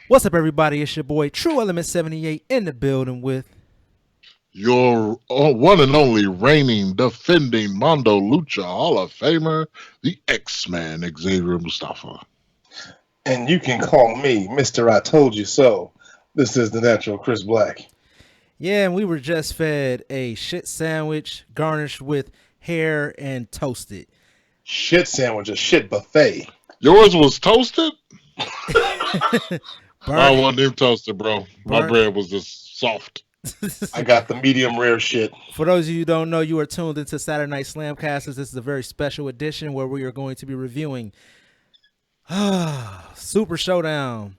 What's up, everybody? It's your boy Tru Element 78 in the building with. Your one and only reigning, defending Mondo Lucha Hall of Famer, the X-Man Xavier Mustafa. And you can call me Mr. I Told You So. This is the natural Chris Black. Yeah, and we were just fed a shit sandwich garnished with hair and toasted. Shit sandwich, a shit buffet. Yours was toasted? I Burnt, wasn't even toasted, bro. My burnt. bread was just soft. I got the medium rare shit. For those of you who don't know, you are tuned into Saturday Night Slamcasters. This is a very special edition where we are going to be reviewing Super Showdown.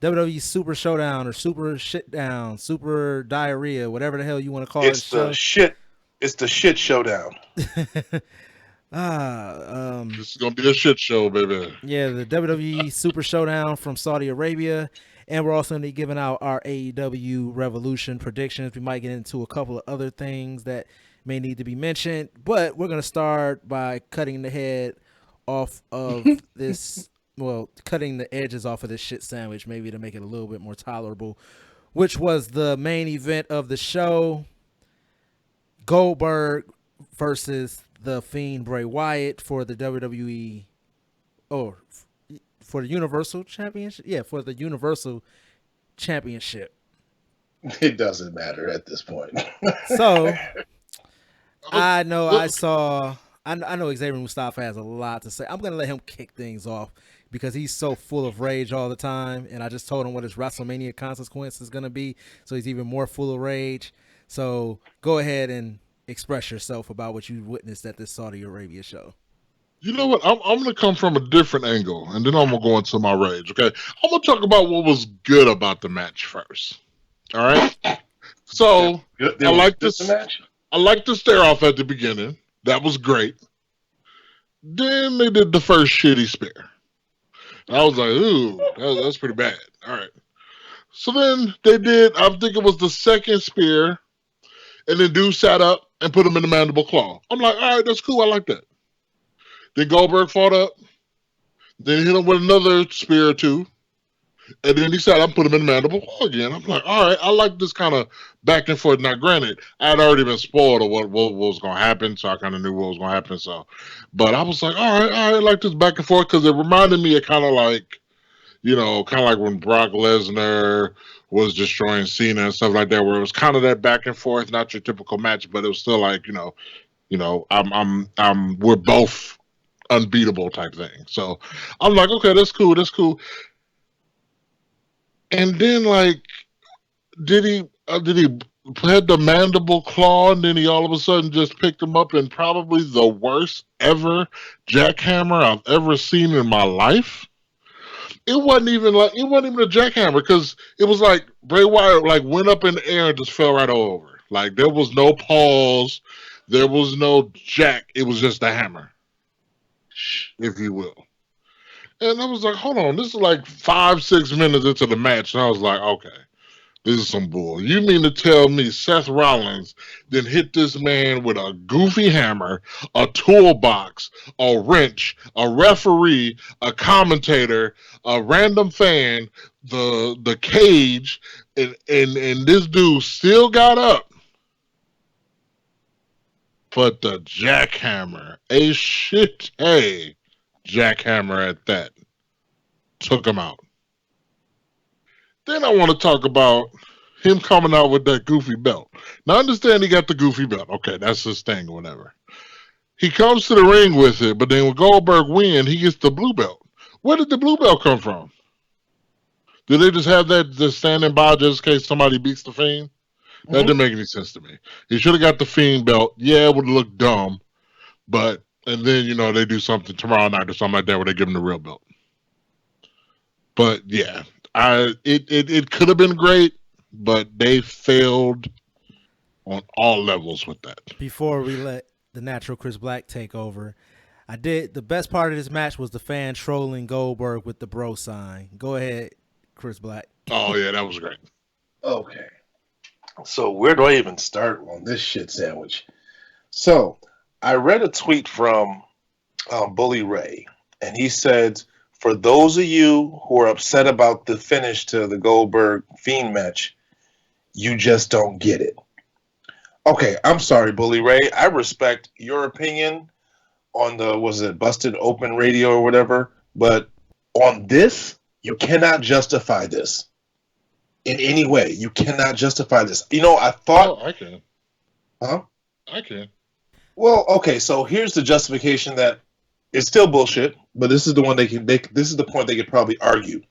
WWE Super Showdown or Super Shitdown, Super Diarrhea, whatever the hell you want to call It's it. the shit. It's the shit showdown. This is gonna be a shit show, baby. Yeah, the WWE Super Showdown from Saudi Arabia. And we're also going to be giving out our AEW Revolution predictions. We might get into a couple of other things that may need to be mentioned. But we're going to start by cutting the head off of this, well, cutting the edges off of this shit sandwich, maybe to make it a little bit more tolerable, which was the main event of the show. Goldberg versus the Fiend Bray Wyatt for the WWE, or for the Universal Championship. Yeah, for the Universal Championship. It doesn't matter at this point. So I know I know Xavier Mustafa has a lot to say. I'm gonna let him kick things off because he's so full of rage all the time, and I just told him what his WrestleMania consequence is gonna be, so he's even more full of rage. So go ahead and express yourself about what you witnessed at this Saudi Arabia show. You know what? I'm gonna come from a different angle, and then I'm gonna go into my rage. Okay, I'm gonna talk about what was good about the match first. All right. So I like this. Match. I like the stare off at the beginning. That was great. Then they did the first shitty spear. I was like, ooh, that's pretty bad. All right. So then they did, I think it was the second spear, and then dude sat up and put him in the mandible claw. I'm like, all right, that's cool. I like that. Then Goldberg fought up. Then hit him with another spear or two. And then he sat up and put him in the mandible claw again. I'm like, all right, I like this kind of back and forth. Now, granted, I had already been spoiled of what was going to happen, so I kind of knew what was going to happen. So, but I was like, all right, I like this back and forth because it reminded me of kind of like, kind of like when Brock Lesnar was destroying Cena and stuff like that, where it was kind of that back and forth, not your typical match, but it was still like, we're both unbeatable type thing. So I'm like, okay, that's cool. And then, like, did he had the mandible claw, and then he all of a sudden just picked him up in probably the worst ever jackhammer I've ever seen in my life. It wasn't even a jackhammer because it was like Bray Wyatt like went up in the air and just fell right over. Like there was no pause, there was no jack. It was just a hammer, if you will. And I was like, hold on, this is like 5-6 minutes into the match. And I was like, okay, this is some bull. You mean to tell me Seth Rollins then hit this man with a goofy hammer, a toolbox, a wrench, a referee, a commentator, a random fan, the cage, and this dude still got up. But the jackhammer, jackhammer at that, took him out. Then I want to talk about him coming out with that goofy belt. Now I understand he got the goofy belt. Okay, that's his thing or whatever. He comes to the ring with it, but then when Goldberg wins, he gets the blue belt. Where did the blue belt come from? Did they just have that just standing by just in case somebody beats the Fiend? That didn't make any sense to me. He should have got the Fiend belt. Yeah, it would look dumb, but and then they do something tomorrow night or something like that where they give him the real belt. But yeah, it could have been great, but they failed on all levels with that. Before we let the natural Chris Black take over, the best part of this match was the fan trolling Goldberg with the bro sign. Go ahead, Chris Black. Oh yeah, that was great. Okay. So where do I even start on this shit sandwich? So I read a tweet from Bully Ray, and he said, for those of you who are upset about the finish to the Goldberg Fiend match, you just don't get it. Okay, I'm sorry, Bully Ray. I respect your opinion on the, was it Busted Open Radio or whatever, but on this, you cannot justify this in any way. You cannot justify this. You know, I thought... Oh, I can. Huh? I can. Well, okay, so here's the justification that is still bullshit, but this is the one this is the point they could probably argue.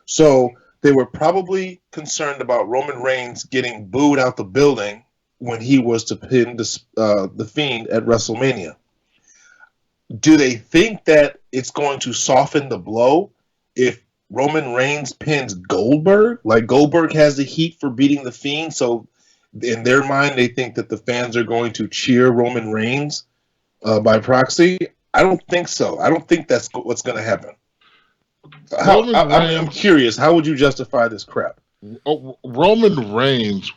So they were probably concerned about Roman Reigns getting booed out the building when he was to pin the Fiend at WrestleMania. Do they think that it's going to soften the blow if Roman Reigns pins Goldberg? Like, Goldberg has the heat for beating the Fiend, so in their mind they think that the fans are going to cheer Roman Reigns by proxy. I don't think so. I don't think that's what's going to happen. I'm curious. How would you justify this crap? Roman Reigns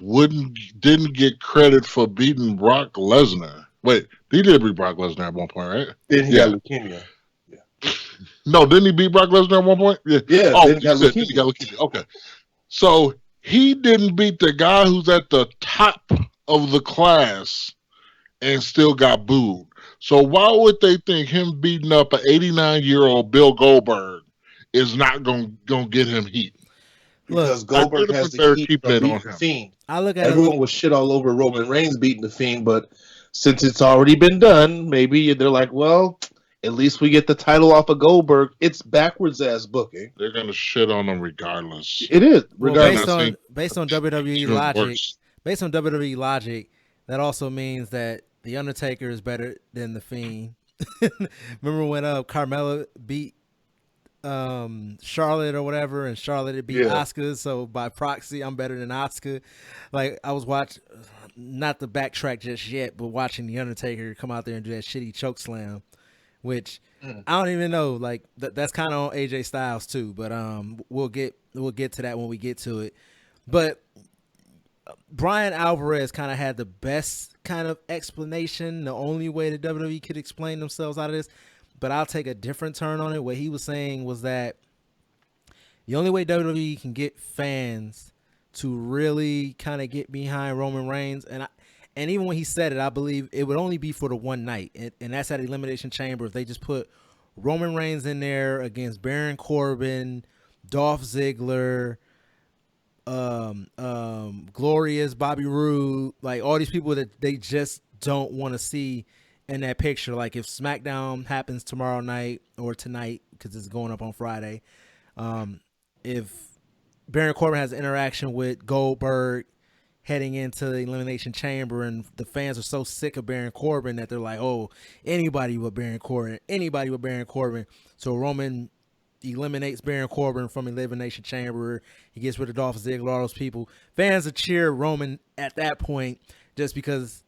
didn't get credit for beating Brock Lesnar. Wait, he did beat Brock Lesnar at one point, right? Then he got leukemia. Yeah. No, didn't he beat Brock Lesnar at one point? Yeah. Then he got leukemia. Okay. So he didn't beat the guy who's at the top of the class and still got booed. So why would they think him beating up an 89-year-old Bill Goldberg is not going to get him heat? Because Goldberg has the heat for beating the Fiend. Everyone was shit all over Roman Reigns beating the Fiend, but since it's already been done, maybe they're like, well, at least we get the title off of Goldberg. It's backwards ass booking. They're going to shit on him regardless. It is. Regardless. Well, based on WWE logic, that also means that The Undertaker is better than The Fiend. Remember when Carmella beat Charlotte or whatever, and Charlotte beat Asuka, so by proxy I'm better than Asuka. Like, I was watching, not to backtrack just yet, but watching The Undertaker come out there and do that shitty choke slam, which I don't even know, like that's kind of on AJ Styles too, but we'll get to that when we get to it. But Brian Alvarez kind of had the best kind of explanation, the only way the WWE could explain themselves out of this. But I'll take a different turn on it. What he was saying was that the only way WWE can get fans to really kind of get behind Roman Reigns, and even when he said it, I believe it would only be for the one night, and that's at Elimination Chamber. If they just put Roman Reigns in there against Baron Corbin, Dolph Ziggler, Glorious, Bobby Roode, like all these people that they just don't want to see in that picture. Like, if SmackDown happens tomorrow night or tonight, because it's going up on Friday, if Baron Corbin has an interaction with Goldberg heading into the Elimination Chamber, and the fans are so sick of Baron Corbin that they're like, oh, anybody but Baron Corbin. So Roman eliminates Baron Corbin from Elimination Chamber. He gets rid of Dolph Ziggler, all those people. Fans will cheer Roman at that point just because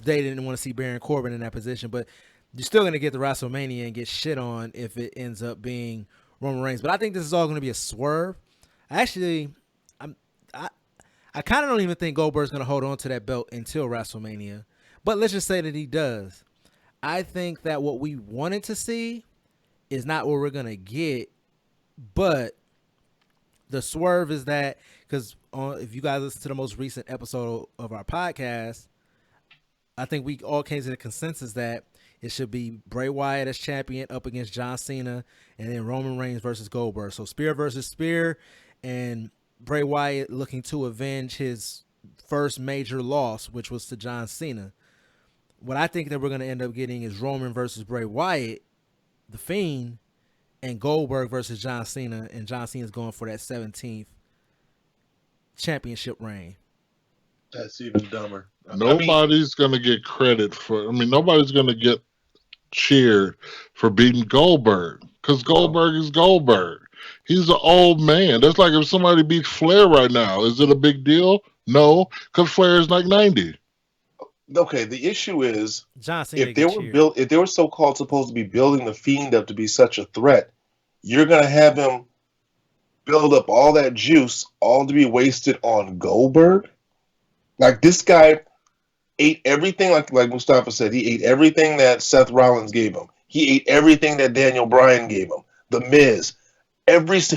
they didn't want to see Baron Corbin in that position. But you're still going to get the WrestleMania and get shit on if it ends up being Roman Reigns. But I think this is all going to be a swerve. I kind of don't even think Goldberg's going to hold on to that belt until WrestleMania. But let's just say that he does. I think that what we wanted to see is not what we're going to get. But the swerve is that, because if you guys listen to the most recent episode of our podcast, I think we all came to the consensus that it should be Bray Wyatt as champion up against John Cena, and then Roman Reigns versus Goldberg. So spear versus spear, and Bray Wyatt looking to avenge his first major loss, which was to John Cena. What I think that we're going to end up getting is Roman versus Bray Wyatt, The Fiend, and Goldberg versus John Cena, and John Cena's going for that 17th championship reign. That's even dumber. Nobody's going to get credit for, nobody's going to get cheered for beating Goldberg, because Goldberg is Goldberg. He's an old man. That's like if somebody beats Flair right now. Is it a big deal? No, because Flair is like 90. Okay, the issue is John Cena, if they were so-called supposed to be building the Fiend up to be such a threat, you're going to have him build up all that juice all to be wasted on Goldberg? Like, this guy ate everything, like Mustafa said, he ate everything that Seth Rollins gave him. He ate everything that Daniel Bryan gave him. The Miz,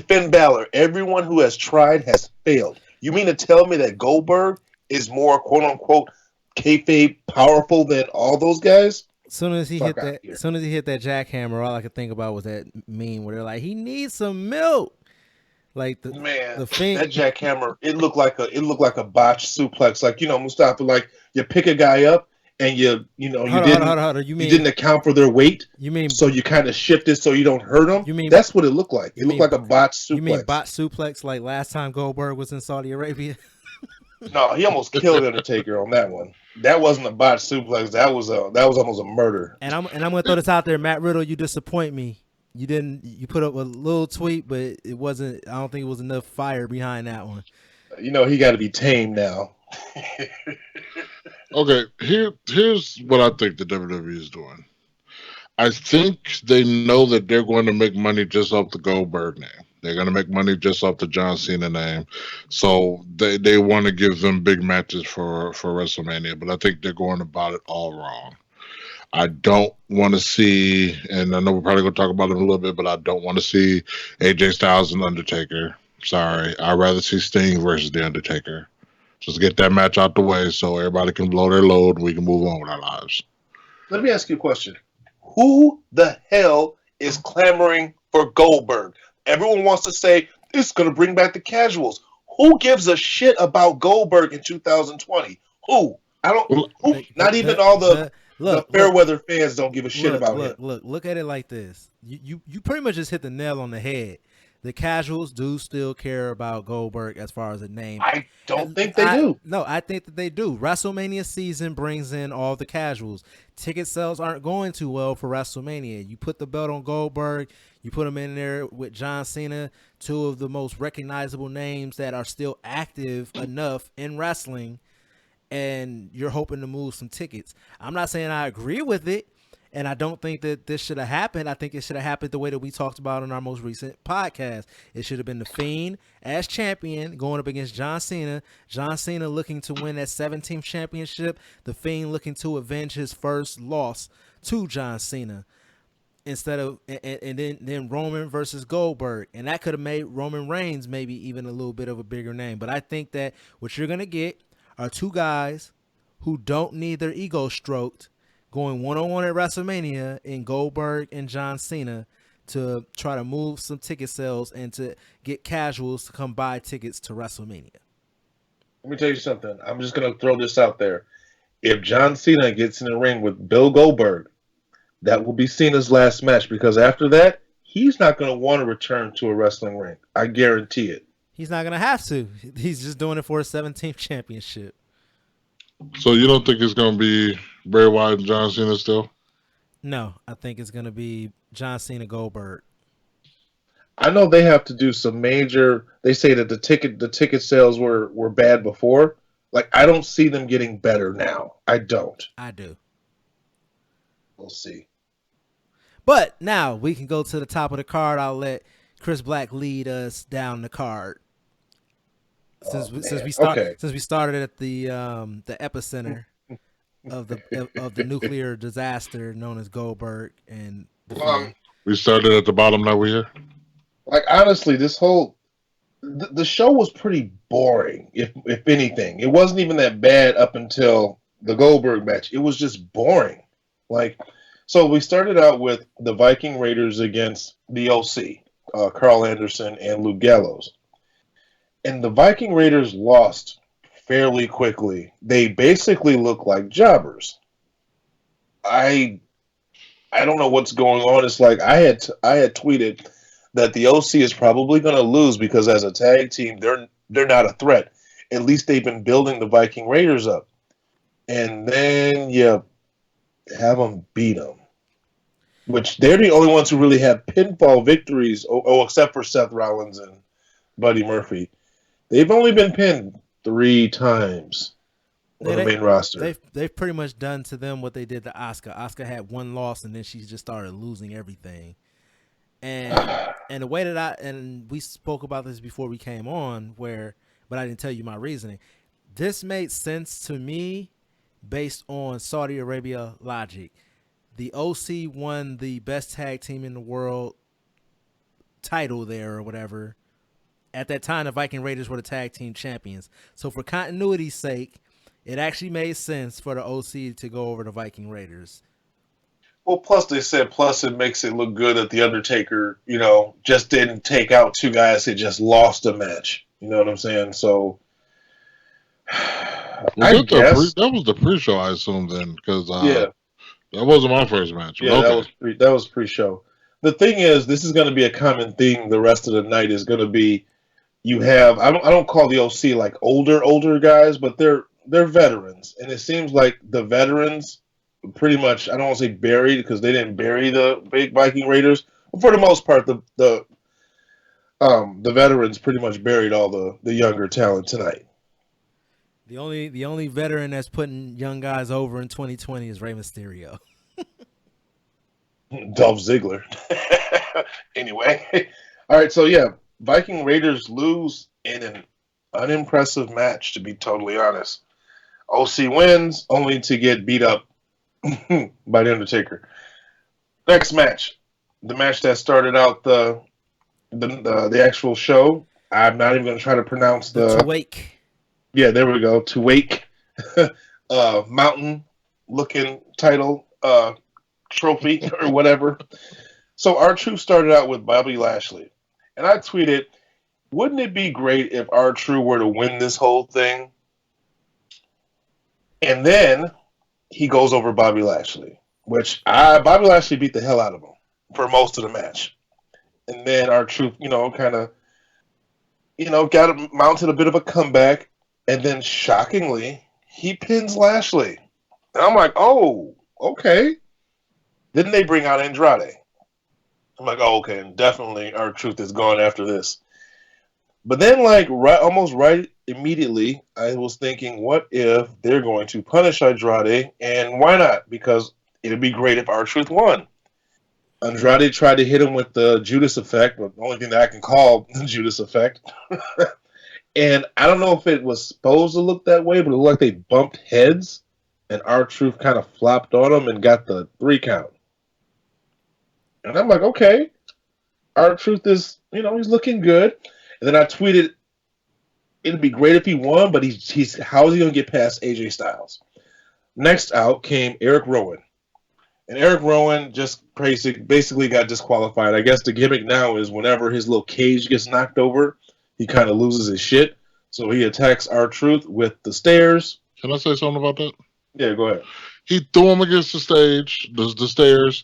Finn Balor, everyone who has tried has failed. You mean to tell me that Goldberg is more quote unquote kayfabe powerful than all those guys? Soon as he Fuck hit out that, here. soon as he hit that jackhammer, all I could think about was that meme where they're like, "He needs some milk." Like Man, the Fiend. that jackhammer, it looked like a botched suplex. Like, Mustafa, like you pick a guy up and Hold on. you didn't account for their weight, You mean so you kind of shifted so you don't hurt them. you mean That's what it looked like. you It looked mean like a botched you mean suplex. bot suplex like last time Goldberg was in Saudi Arabia? No, he almost killed Undertaker on that one. That wasn't a botched suplex. That was almost a murder. And I'm gonna throw this out there, Matt Riddle. You disappoint me. You put up a little tweet, but it wasn't. I don't think it was enough fire behind that one. He got to be tamed now. Okay, here's what I think the WWE is doing. I think they know that they're going to make money just off the Goldberg name. They're going to make money just off the John Cena name. So they want to give them big matches for WrestleMania, but I think they're going about it all wrong. I don't want to see, and I know we're probably going to talk about it in a little bit, but I don't want to see AJ Styles and Undertaker. Sorry. I'd rather see Sting versus The Undertaker. Just get that match out the way so everybody can blow their load and we can move on with our lives. Let me ask you a question. Who the hell is clamoring for Goldberg? Everyone wants to say it's going to bring back the casuals. Who gives a shit about Goldberg in 2020? Who? I don't. Who? Not even all the Fairweather fans don't give a shit about him. Look at it like this. You pretty much just hit the nail on the head. The casuals do still care about Goldberg as far as a name. I don't think they do. No, I think that they do. WrestleMania season brings in all the casuals. Ticket sales aren't going too well for WrestleMania. You put the belt on Goldberg, you put him in there with John Cena, two of the most recognizable names that are still active enough in wrestling, and you're hoping to move some tickets. I'm not saying I agree with it, and I don't think that this should have happened. I think it should have happened the way that we talked about in our most recent podcast. It should have been The Fiend as champion going up against John Cena. John Cena looking to win that 17th championship. The Fiend looking to avenge his first loss to John Cena. Instead of and then Roman versus Goldberg, and that could have made Roman Reigns maybe even a little bit of a bigger name. But I think that what you're gonna get are two guys who don't need their ego stroked, going one-on-one at WrestleMania in Goldberg and John Cena to try to move some ticket sales and to get casuals to come buy tickets to WrestleMania. Let me tell you something. I'm just going to throw this out there. If John Cena gets in the ring with Bill Goldberg, that will be Cena's last match, because after that, he's not going to want to return to a wrestling ring. I guarantee it. He's not going to have to. He's just doing it for a 17th championship. So you don't think it's going to be Bray Wyatt and John Cena still? No, I think it's going to be John Cena Goldberg. I know they have to do some major. They say that the ticket sales were bad before. Like, I don't see them getting better now. I don't. I do. We'll see. But now we can go to the top of the card. I'll let Chris Black lead us down the card. Since we started at the epicenter of the nuclear disaster known as Goldberg and we started at the bottom, now we're here. Like, honestly, this whole the show was pretty boring. If anything, it wasn't even that bad up until the Goldberg match. It was just boring. Like, so we started out with the Viking Raiders against the OC, Carl Anderson and Luke Gallows. And the Viking Raiders lost fairly quickly. They basically look like jobbers. I don't know what's going on. It's like I had tweeted that the OC is probably going to lose because as a tag team, they're not a threat. At least they've been building the Viking Raiders up, and then you have them beat them, which they're the only ones who really have pinfall victories. Oh, except for Seth Rollins and Buddy Murphy. They've only been pinned 3 times on the main roster. They've pretty much done to them what they did to Asuka. Asuka had one loss, and then she just started losing everything. And the way that we spoke about this before we came on, but I didn't tell you my reasoning. This made sense to me based on Saudi Arabia logic. The OC won the best tag team in the world title there or whatever. At that time, the Viking Raiders were the tag team champions. So for continuity's sake, it actually made sense for the OC to go over the Viking Raiders. Well, plus they said, plus it makes it look good that the Undertaker, just didn't take out two guys that just lost a match. You know what I'm saying? So, I guess that was the pre-show, I assume, then, because yeah, that wasn't my first match. Yeah, okay. that was pre-show. The thing is, this is going to be a common theme. The rest of the night is going to be you have I don't call the OC like older guys, but they're veterans, and it seems like the veterans pretty much, I don't want to say buried because they didn't bury the big Viking Raiders, but for the most part, the veterans pretty much buried all the younger talent tonight. The only veteran that's putting young guys over in 2020 is Rey Mysterio. Dolph Ziggler. Anyway, all right. So yeah, Viking Raiders lose in an unimpressive match. To be totally honest, OC wins only to get beat up by the Undertaker. Next match, the match that started out the actual show. I'm not even going to try to pronounce To Wake. Yeah, there we go. To Wake, mountain looking title trophy or whatever. So R-Truth started out with Bobby Lashley, and I tweeted, "Wouldn't it be great if R-Truth were to win this whole thing?" And then he goes over Bobby Lashley, which Bobby Lashley beat the hell out of him for most of the match. And then R-Truth, kind of, mounted a bit of a comeback. And then shockingly, he pins Lashley. And I'm like, oh, okay. Then they bring out Andrade. I'm like, oh, okay. And definitely R-Truth is gone after this. But then, almost right immediately, I was thinking, what if they're going to punish Andrade? And why not? Because it'd be great if R-Truth won. Andrade tried to hit him with the Judas effect, but the only thing that I can call the Judas effect. And I don't know if it was supposed to look that way, but it looked like they bumped heads, and R-Truth kind of flopped on him and got the 3 count. And I'm like, okay, R-Truth is, he's looking good. And then I tweeted, it'd be great if he won, but he's how is he going to get past AJ Styles? Next out came Eric Rowan. And Eric Rowan just basically got disqualified. I guess the gimmick now is whenever his little cage gets knocked over, he kind of loses his shit. So he attacks R-Truth with the stairs. Can I say something about that? Yeah, go ahead. He threw him against the stairs.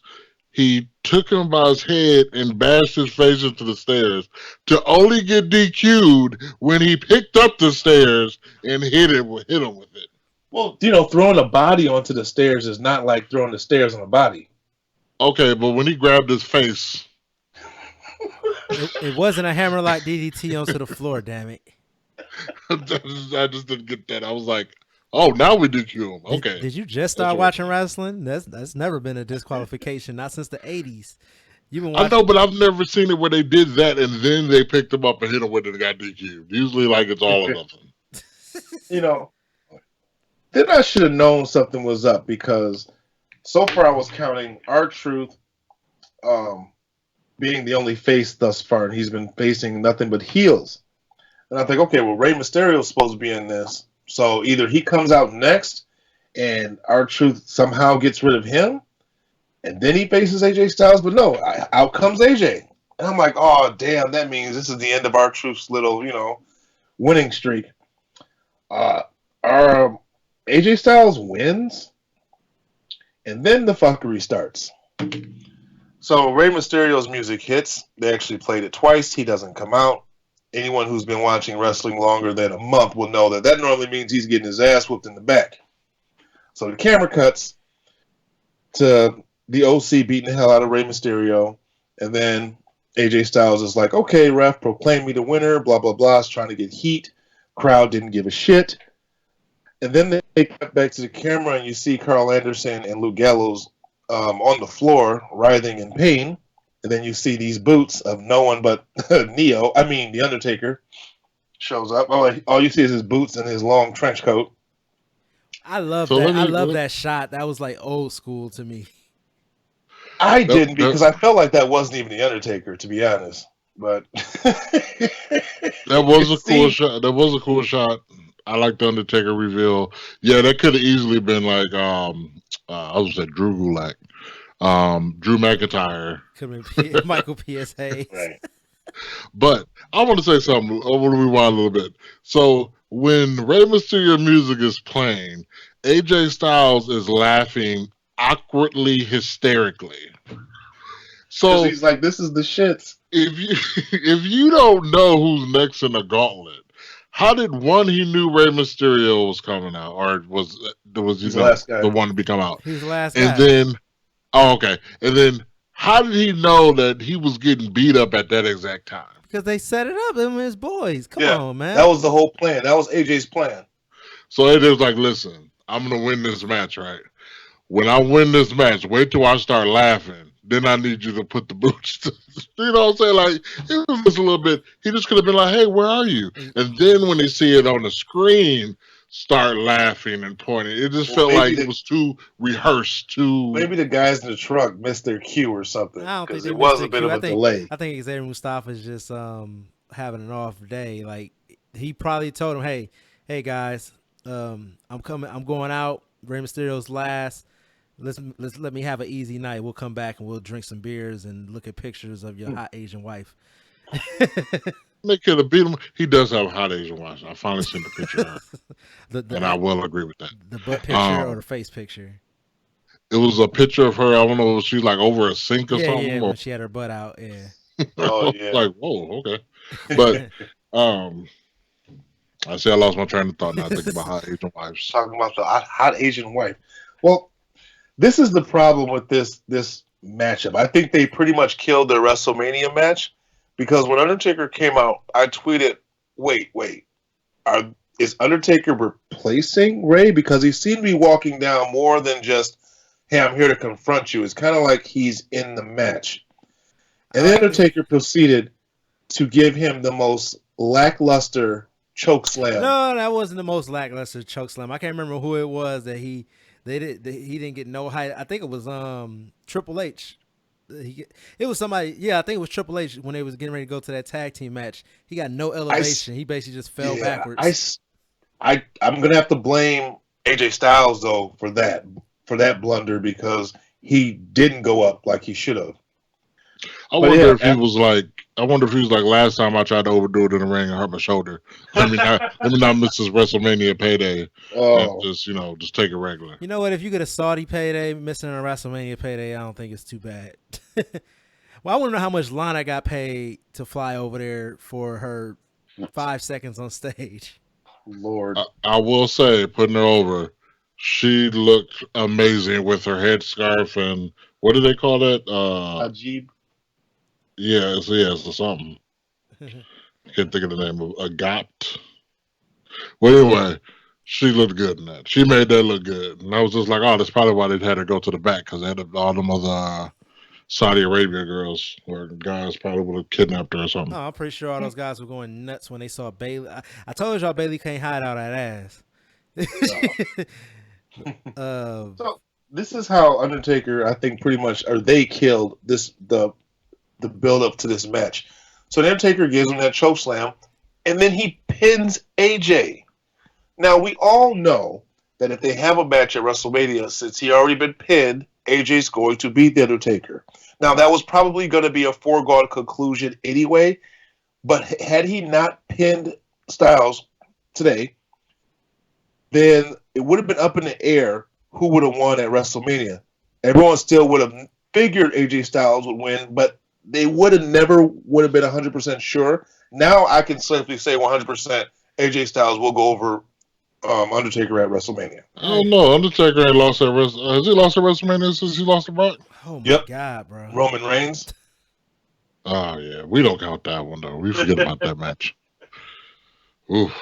He took him by his head and bashed his face into the stairs to only get DQ'd when he picked up the stairs and hit him with it. Well, throwing a body onto the stairs is not like throwing the stairs on a body. Okay, but when he grabbed his face... It wasn't a hammerlock DDT onto the floor, damn it. I just didn't get that. I was like, oh, now we DQ him. Okay. Did you just start watching wrestling? That's never been a disqualification, not since the 80s. You've been watching... I know, but I've never seen it where they did that and then they picked him up and hit him with it and got DQ'd. Usually, it's all or nothing. Then I should have known something was up because so far I was counting R-Truth being the only face thus far, and he's been facing nothing but heels. And I think, okay, well, Rey Mysterio is supposed to be in this. So either he comes out next and R-Truth somehow gets rid of him, and then he faces AJ Styles. But no, out comes AJ. And I'm like, oh, damn, that means this is the end of R-Truth's little, winning streak. AJ Styles wins, and then the fuckery starts. So Rey Mysterio's music hits. They actually played it twice. He doesn't come out. Anyone who's been watching wrestling longer than a month will know that normally means he's getting his ass whooped in the back. So the camera cuts to the OC beating the hell out of Rey Mysterio, and then AJ Styles is like, okay, ref, proclaim me the winner, blah, blah, blah. Is trying to get heat. Crowd didn't give a shit. And then they cut back to the camera, and you see Carl Anderson and Luke Gallows on the floor, writhing in pain. And then you see these boots of no one but the Undertaker, shows up. All you see is his boots and his long trench coat. I love that. I love that shot. That was like old school to me. I didn't because I felt like that wasn't even the Undertaker, to be honest. but That was a cool shot. That was a cool shot. I like the Undertaker reveal. Yeah, that could have easily been like I was say Drew Gulak, Drew McIntyre. Could have been Michael P.S. Hayes. Right. But I want to say something. I want to rewind a little bit. So when Rey Mysterio music is playing, AJ Styles is laughing awkwardly, hysterically. So he's like, "This is the shits." if you don't know who's next in the gauntlet, how did he knew Rey Mysterio was coming out, or was he the one to be come out? He was the last and guy. Then okay, and then how did he know that he was getting beat up at that exact time? Because they set it up, him and his boys. Come on, man. That was the whole plan. That was AJ's plan. So AJ was like, "Listen, I'm gonna win this match, right? When I win this match, wait till I start laughing. Then I need you to put the boots." You know what I'm saying? Like, it was just a little bit. He just could have been like, "Hey, where are you?" And then when they see it on the screen, start laughing and pointing. It just felt like it was too rehearsed. Maybe the guys in the truck missed their cue or something. I don't think it was a bit of a delay. I think Xavier Mustafa is just having an off day. Like, he probably told him, "Hey guys, I'm going out. Rey Mysterio's last. Let me have an easy night. We'll come back and we'll drink some beers and look at pictures of your hot Asian wife." They could have beat him. He does have a hot Asian wife. I finally seen the picture of her. And I will agree with that. The butt picture or the face picture? It was a picture of her. I don't know if she's like over a sink or something. Yeah, or... when she had her butt out. Yeah. Oh yeah. Like, whoa, okay. But I say I lost my train of thought now thinking about hot Asian wives. Talking about the hot Asian wife. Well, this is the problem with this matchup. I think they pretty much killed their WrestleMania match because when Undertaker came out, I tweeted, "Wait, is Undertaker replacing Rey? Because he seemed to be walking down more than just, hey, I'm here to confront you." It's kind of like he's in the match. And the Undertaker proceeded to give him the most lackluster choke slam. No, that wasn't the most lackluster choke slam. I can't remember who it was that he didn't get no height. I think it was Triple H. It was somebody. Yeah, I think it was Triple H when they was getting ready to go to that tag team match. He got no elevation. He basically just fell backwards. I'm gonna have to blame AJ Styles though for that blunder because he didn't go up like he should have. I wonder if he was like, last time I tried to overdo it in the ring and hurt my shoulder. Let me not miss this WrestleMania payday. And just take it regular. You know what? If you get a Saudi payday, missing a WrestleMania payday, I don't think it's too bad. Well, I want to know how much Lana got paid to fly over there for her 5 seconds on stage. Lord. I will say, putting her over, she looked amazing with her headscarf and what do they call that? Ajib. Yeah, it's something. I can't think of the name of Agopt. Well, anyway, she looked good in that. She made that look good. And I was just like, oh, that's probably why they had her go to the back because they had all them other Saudi Arabia girls or guys probably would have kidnapped her or something. No, I'm pretty sure all those guys were going nuts when they saw Bailey. I told y'all Bailey can't hide out that ass. So this is how Undertaker, I think, pretty much, or they killed the build up to this match. So the Undertaker gives him that choke slam, and then he pins AJ. Now we all know that if they have a match at WrestleMania, since he already been pinned, AJ's going to beat the Undertaker. Now that was probably going to be a foregone conclusion anyway, but had he not pinned Styles today, then it would have been up in the air who would have won at WrestleMania. Everyone still would have figured AJ Styles would win, but they never would have been 100% sure. Now I can safely say 100% AJ Styles will go over Undertaker at WrestleMania. I don't know. Undertaker ain't lost at WrestleMania. Has he lost at WrestleMania since he lost to Brock? Oh my God, bro. Roman Reigns. Oh yeah, we don't count that one though. We forget about that match. Oof.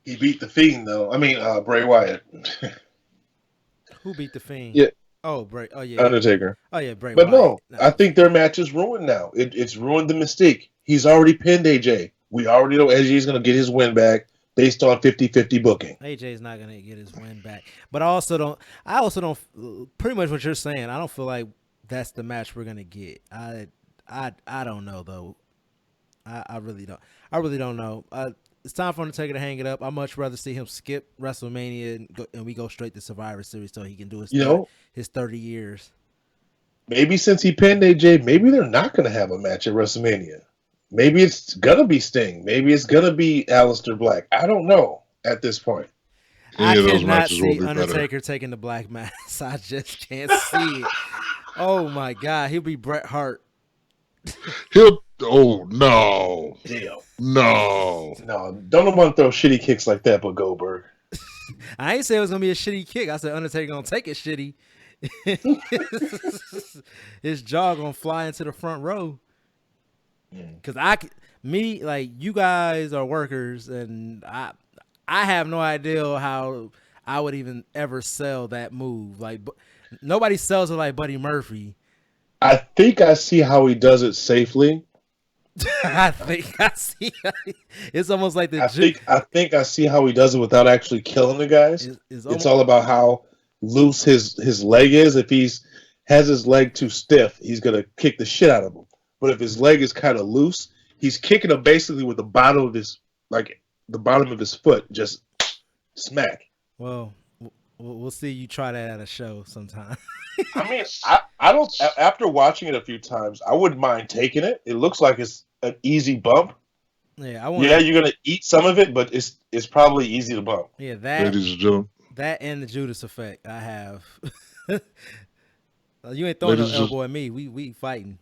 He beat the Fiend though. I mean, Bray Wyatt. Who beat the Fiend? Yeah. Oh, Bray. Oh yeah. Undertaker. Oh yeah, Bray. But Wyatt. no, I think their match is ruined now. It's ruined the mystique. He's already pinned AJ. We already know AJ is going to get his win back based on 50-50 booking. AJ's not going to get his win back. But I also don't. Pretty much what you're saying. I don't feel like that's the match we're going to get. I don't know though. I really don't. I really don't know. It's time for Undertaker to hang it up. I'd much rather see him skip WrestleMania and we go straight to Survivor Series so he can do his 30 years. Maybe since he pinned AJ, maybe they're not going to have a match at WrestleMania. Maybe it's going to be Sting. Maybe it's going to be Aleister Black. I don't know at this point. I cannot see Undertaker taking the black mask. I just can't see it. Oh, my God. He'll be Bret Hart. No. Damn. No. Don't want to throw shitty kicks like that, but Goldberg. I ain't say it was going to be a shitty kick. I said Undertaker going to take it shitty. His jaw going to fly into the front row. Because you guys are workers, and I have no idea how I would even ever sell that move. Like, nobody sells it like Buddy Murphy. I think I see how he does it safely. I think I see. It's almost like I think I see how he does it without actually killing the guys. It's all about how loose his leg is. If he's has his leg too stiff, he's gonna kick the shit out of him. But if his leg is kind of loose, he's kicking him basically with the bottom of his foot, just smack. Well, we'll see you try that at a show sometime. I mean, I don't. After watching it a few times, I wouldn't mind taking it. It looks like it's an easy bump. Yeah, you're gonna eat some of it, but it's probably easy to bump. Yeah, that. Ladies and gentlemen. That and the Judas effect I have. You ain't throwing no elbow at me. We fighting.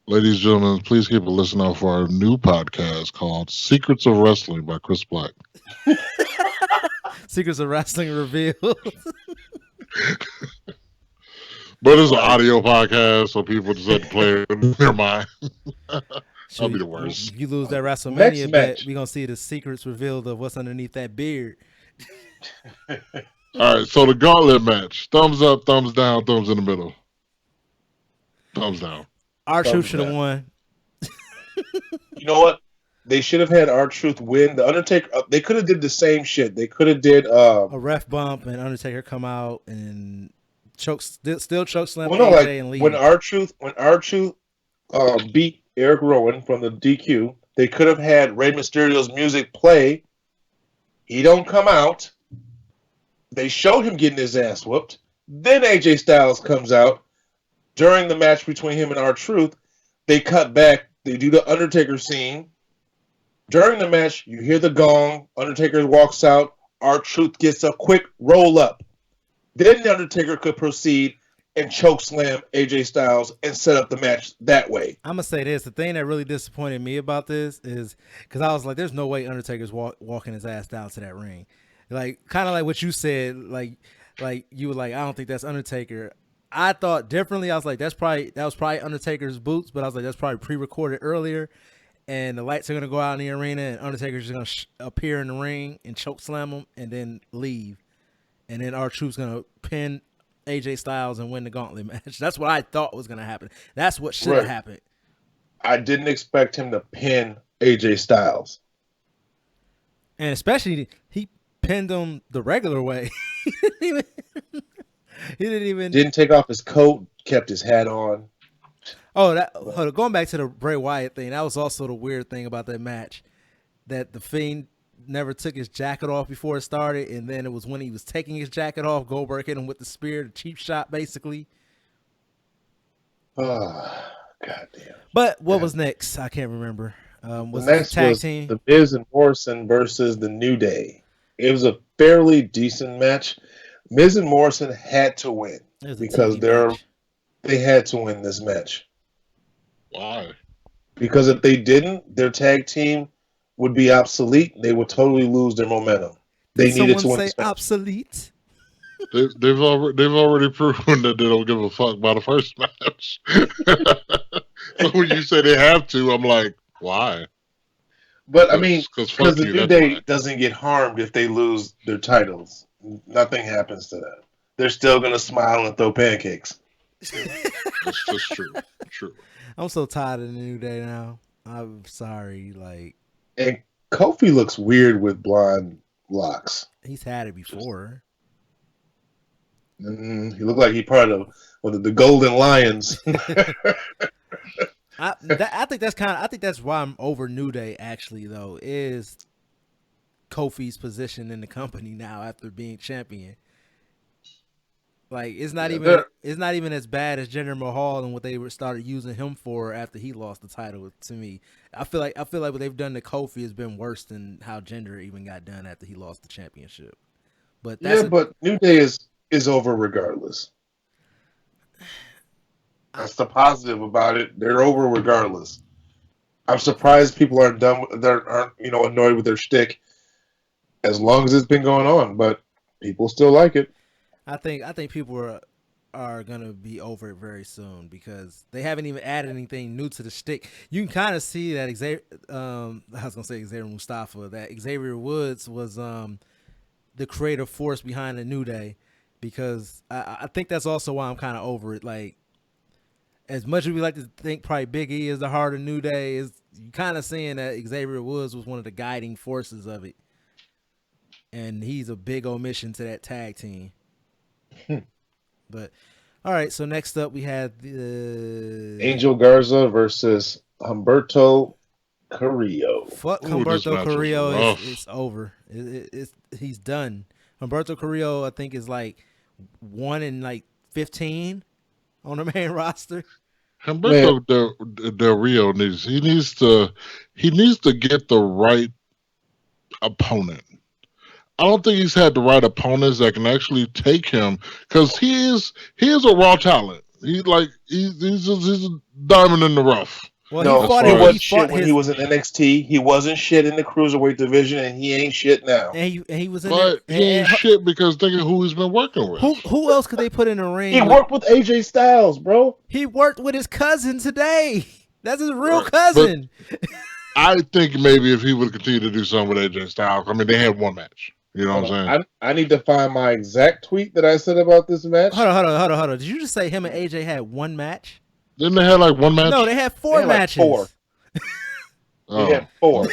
Ladies and gentlemen, please keep a listen out for our new podcast called Secrets of Wrestling by Chris Black. Secrets of Wrestling revealed. But it's an audio podcast, so people just have to play it in their mind. That'll be the worst. You lose that WrestleMania bet, we're going to see the secrets revealed of what's underneath that beard. All right, so the gauntlet match. Thumbs up, thumbs down, thumbs in the middle. Thumbs down. R-Truth should have won. You know what? They should have had R-Truth win. The Undertaker, they could have did the same shit. They could have did a ref bump and Undertaker come out and still choke slam AJ and leave. When R-Truth beat Eric Rowan from the DQ, they could have had Rey Mysterio's music play. He don't come out. They show him getting his ass whooped. Then AJ Styles comes out. During the match between him and R-Truth, they cut back. They do the Undertaker scene. During the match, you hear the gong. Undertaker walks out. R-Truth gets a quick roll up. Then the Undertaker could proceed and choke slam AJ Styles and set up the match that way. I'm going to say this. The thing that really disappointed me about this is because I was like, there's no way Undertaker's walking his ass down to that ring. Like, kind of like what you said, like you were like, I don't think that's Undertaker. I thought differently. I was like, that was probably Undertaker's boots, but I was like, that's probably pre-recorded earlier. And the lights are going to go out in the arena and Undertaker's just going to appear in the ring and choke slam him and then leave. And then R-Truth's going to pin AJ Styles and win the gauntlet match. That's what I thought was going to happen. That's what should have happened. I didn't expect him to pin AJ Styles. And especially, he pinned him the regular way. He didn't take off his coat, kept his hat on. Oh, going back to the Bray Wyatt thing, that was also the weird thing about that match, that the Fiend never took his jacket off before it started, and then it was when he was taking his jacket off, Goldberg hit him with the spear, the cheap shot, basically. Oh, goddamn. But what was next? I can't remember. Was the next tag team? The Miz and Morrison versus the New Day. It was a fairly decent match. Miz and Morrison had to win because they had to win this match. Why? Because if they didn't, their tag team would be obsolete. They would totally lose their momentum. They needed to win this match. Obsolete? They've already proven that they don't give a fuck about the first match. So when you say they have to, I'm like, why? But I mean, because the New Day doesn't get harmed if they lose their titles. Nothing happens to them. They're still gonna smile and throw pancakes. That's just true. True. I'm so tired of the New Day now. I'm sorry. And Kofi looks weird with blonde locks. He's had it before. He looked like he part of one of the Golden Lions. I think that's why I'm over New Day. Actually, though, is Kofi's position in the company now after being champion. Like it's not even as bad as Jinder Mahal and what they started using him for after he lost the title. To me, I feel like what they've done to Kofi has been worse than how Jinder even got done after he lost the championship. But but New Day is over regardless. That's the positive about it. They're over regardless. I'm surprised people aren't annoyed with their shtick as long as it's been going on, but people still like it. I think people are gonna be over it very soon because they haven't even added anything new to the shtick. You can kind of see that Xavier Mustafa, that Xavier Woods was the creative force behind the New Day, because I think that's also why I'm kind of over it. Like, as much as we like to think probably Big E is the heart of New Day, is you kind of seeing that Xavier Woods was one of the guiding forces of it, and he's a big omission to that tag team. But all right, so next up we had the Angel Garza versus Humberto Carrillo. Fuck Humberto Carrillo. It's over. He's done. Humberto Carrillo, I think, is like 1 in 15 on the main roster. Humberto Del Rio needs to get the right opponent. I don't think he's had the right opponents that can actually take him, because he is a raw talent. He's a diamond in the rough. Well, he wasn't shit when he was in NXT. He wasn't shit in the cruiserweight division, and he ain't shit now. And he was in but he ain't shit because think of who he's been working with. Who else could they put in the ring? He worked with AJ Styles, bro. He worked with his cousin today. That's his real cousin. I think maybe if he would continue to do something with AJ Styles, I mean, they had one match. You know what I'm saying? I need to find my exact tweet that I said about this match. Hold on. Did you just say him and AJ had one match? Didn't they have like one match? No, they had four matches. Like 4. They had 4.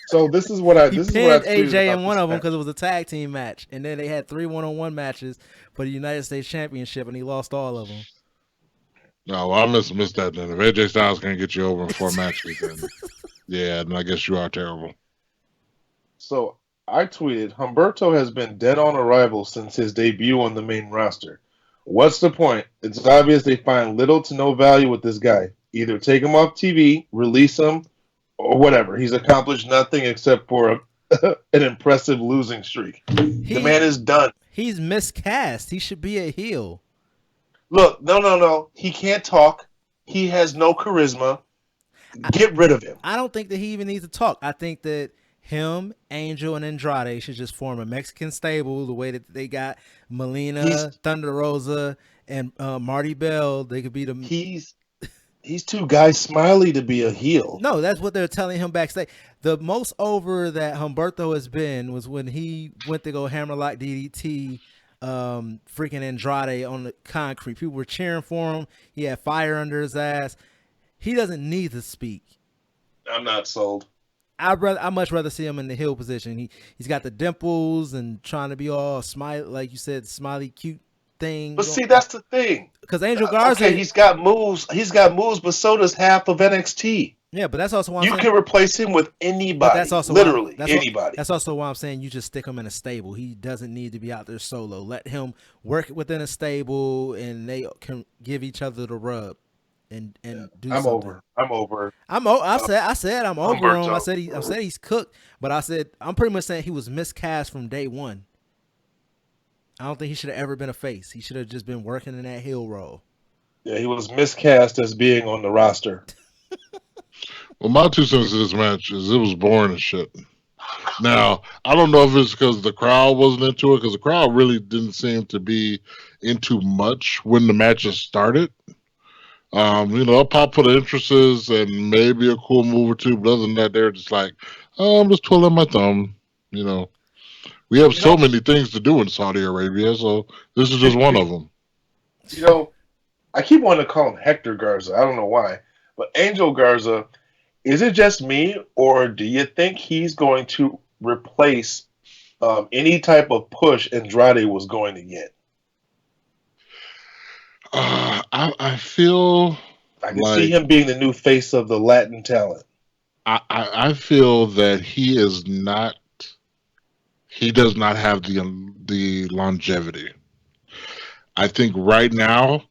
So this is what I pinned AJ in one of them because it was a tag team match, and then they had 3 1-on-1 matches for the United States Championship, and he lost all of them. No, well, I missed that then. If AJ Styles can't get you over in 4 matches, then yeah, then I guess you are terrible. So I tweeted, Humberto has been dead on arrival since his debut on the main roster. What's the point? It's obvious they find little to no value with this guy. Either take him off TV, release him, or whatever. He's accomplished nothing except for an impressive losing streak. The man is done. He's miscast. He should be a heel. Look, no. He can't talk. He has no charisma. Get rid of him. I don't think that he even needs to talk. I think that him, Angel, and Andrade should just form a Mexican stable the way that they got Melina, Thunder Rosa, and Marty Bell. They could be the... He's too Guy Smiley to be a heel. No, that's what they're telling him backstage. The most over that Humberto has been was when he went to go hammerlock DDT freaking Andrade on the concrete. People were cheering for him. He had fire under his ass. He doesn't need to speak. I'm not sold. I'd much rather see him in the heel position. He's got the dimples and trying to be all smiley, like you said, smiley cute thing. But see, that's the thing. Because Angel Garza, he's got moves, but so does half of NXT. Yeah, but that's also why you can replace him with anybody. That's also literally anybody. That's also why I'm saying you just stick him in a stable. He doesn't need to be out there solo. Let him work within a stable, and they can give each other the rub. And do I'm something. I'm over. I said I'm over him. I said he's cooked, but I said I'm pretty much saying he was miscast from day one. I don't think he should have ever been a face. He should have just been working in that heel role. Yeah, he was miscast as being on the roster. Well, my 2 cents to this match is it was boring as shit. Now, I don't know if it's because the crowd wasn't into it, because the crowd really didn't seem to be into much when the matches started. I'll pop for the entrances and maybe a cool move or two, but other than that, they're just like, I'm just twiddling my thumb. We have so many things to do in Saudi Arabia, so this is just one of them. I keep wanting to call him Hector Garza. I don't know why. But Angel Garza, is it just me, or do you think he's going to replace any type of push Andrade was going to get? I feel I can see him being the new face of the Latin talent. I feel that he is not. He does not have the longevity. I think right now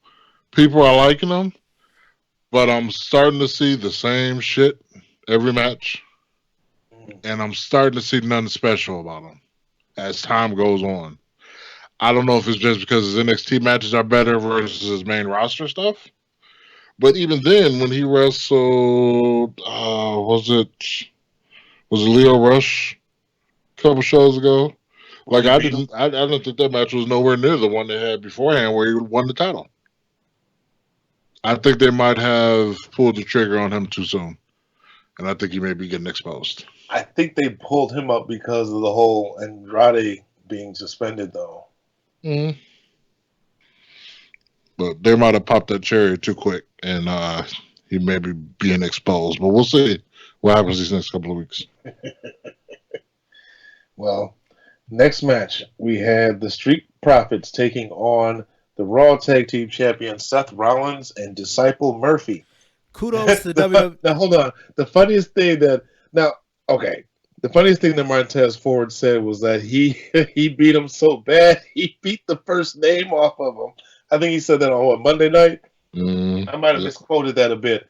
people are liking him, but I'm starting to see the same shit every match, and I'm starting to see nothing special about him as time goes on. I don't know if it's just because his NXT matches are better versus his main roster stuff. But even then, when he wrestled, was it Leo Rush a couple shows ago? Like I don't think that match was nowhere near the one they had beforehand where he won the title. I think they might have pulled the trigger on him too soon, and I think he may be getting exposed. I think they pulled him up because of the whole Andrade being suspended, though. Mm-hmm. But they might have popped that cherry too quick, and he may be being exposed. But we'll see what happens these next couple of weeks. Well, next match, we had the Street Profits taking on the Raw Tag Team Champions Seth Rollins and Disciple Murphy. Kudos to WWE. Now, hold on. The funniest thing that Montez Ford said was that he beat him so bad, he beat the first name off of him. I think he said that on Monday night? I might have misquoted that a bit.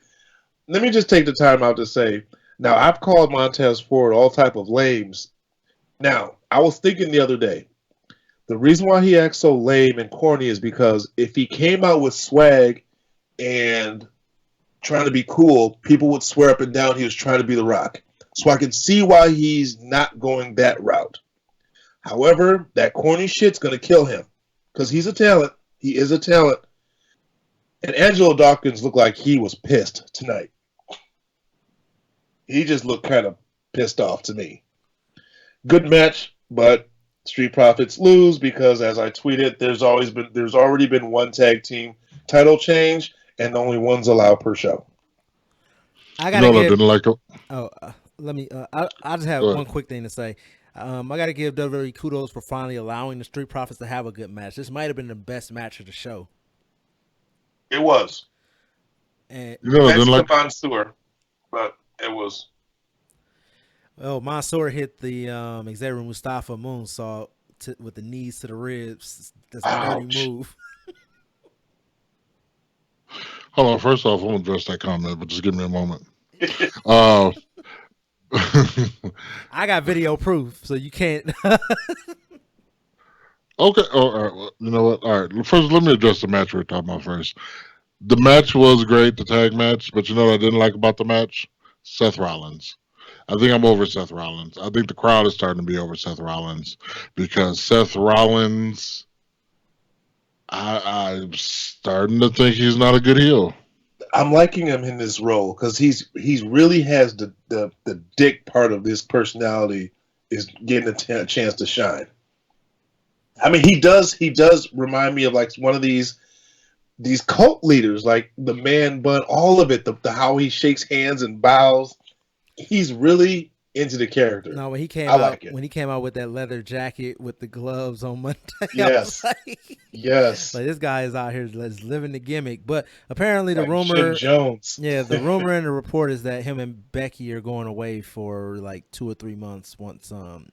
Let me just take the time out to say, now, I've called Montez Ford all type of lames. Now, I was thinking the other day, the reason why he acts so lame and corny is because if he came out with swag and trying to be cool, people would swear up and down he was trying to be The Rock. So I can see why he's not going that route. However, that corny shit's going to kill him because he's a talent. He is a talent. And Angelo Dawkins looked like he was pissed tonight. He just looked kind of pissed off to me. Good match, but Street Profits lose because, as I tweeted, there's already been one tag team title change, and only one's allowed per show. I didn't like it. Let me. I just have one quick thing to say. I got to give WWE kudos for finally allowing the Street Profits to have a good match. This might have been the best match of the show. It was. And Mansoor, but it was. Well, Mansoor hit the Xavier Mustafa moonsault with the knees to the ribs. That's a dirty move. Hold on. First off, I won't address that comment, but just give me a moment. I got video proof, so you can't. Okay. All right. Well, you know what? All right. First, let me address the match we're talking about first. The match was great, the tag match, but you know what I didn't like about the match? Seth Rollins. I think I'm over Seth Rollins. I think the crowd is starting to be over Seth Rollins because Seth Rollins, I'm starting to think he's not a good heel. I'm liking him in this role because he's really has the dick part of his personality is getting a chance to shine. I mean, he does remind me of like one of these cult leaders, like the man bun, all of it, the how he shakes hands and bows. He's really into the character. No, when he came out with that leather jacket with the gloves on Monday, yes, yes, like this guy is out here living the gimmick. But apparently the rumor, Jim Jones, the rumor and the report is that him and Becky are going away for like 2 or 3 months once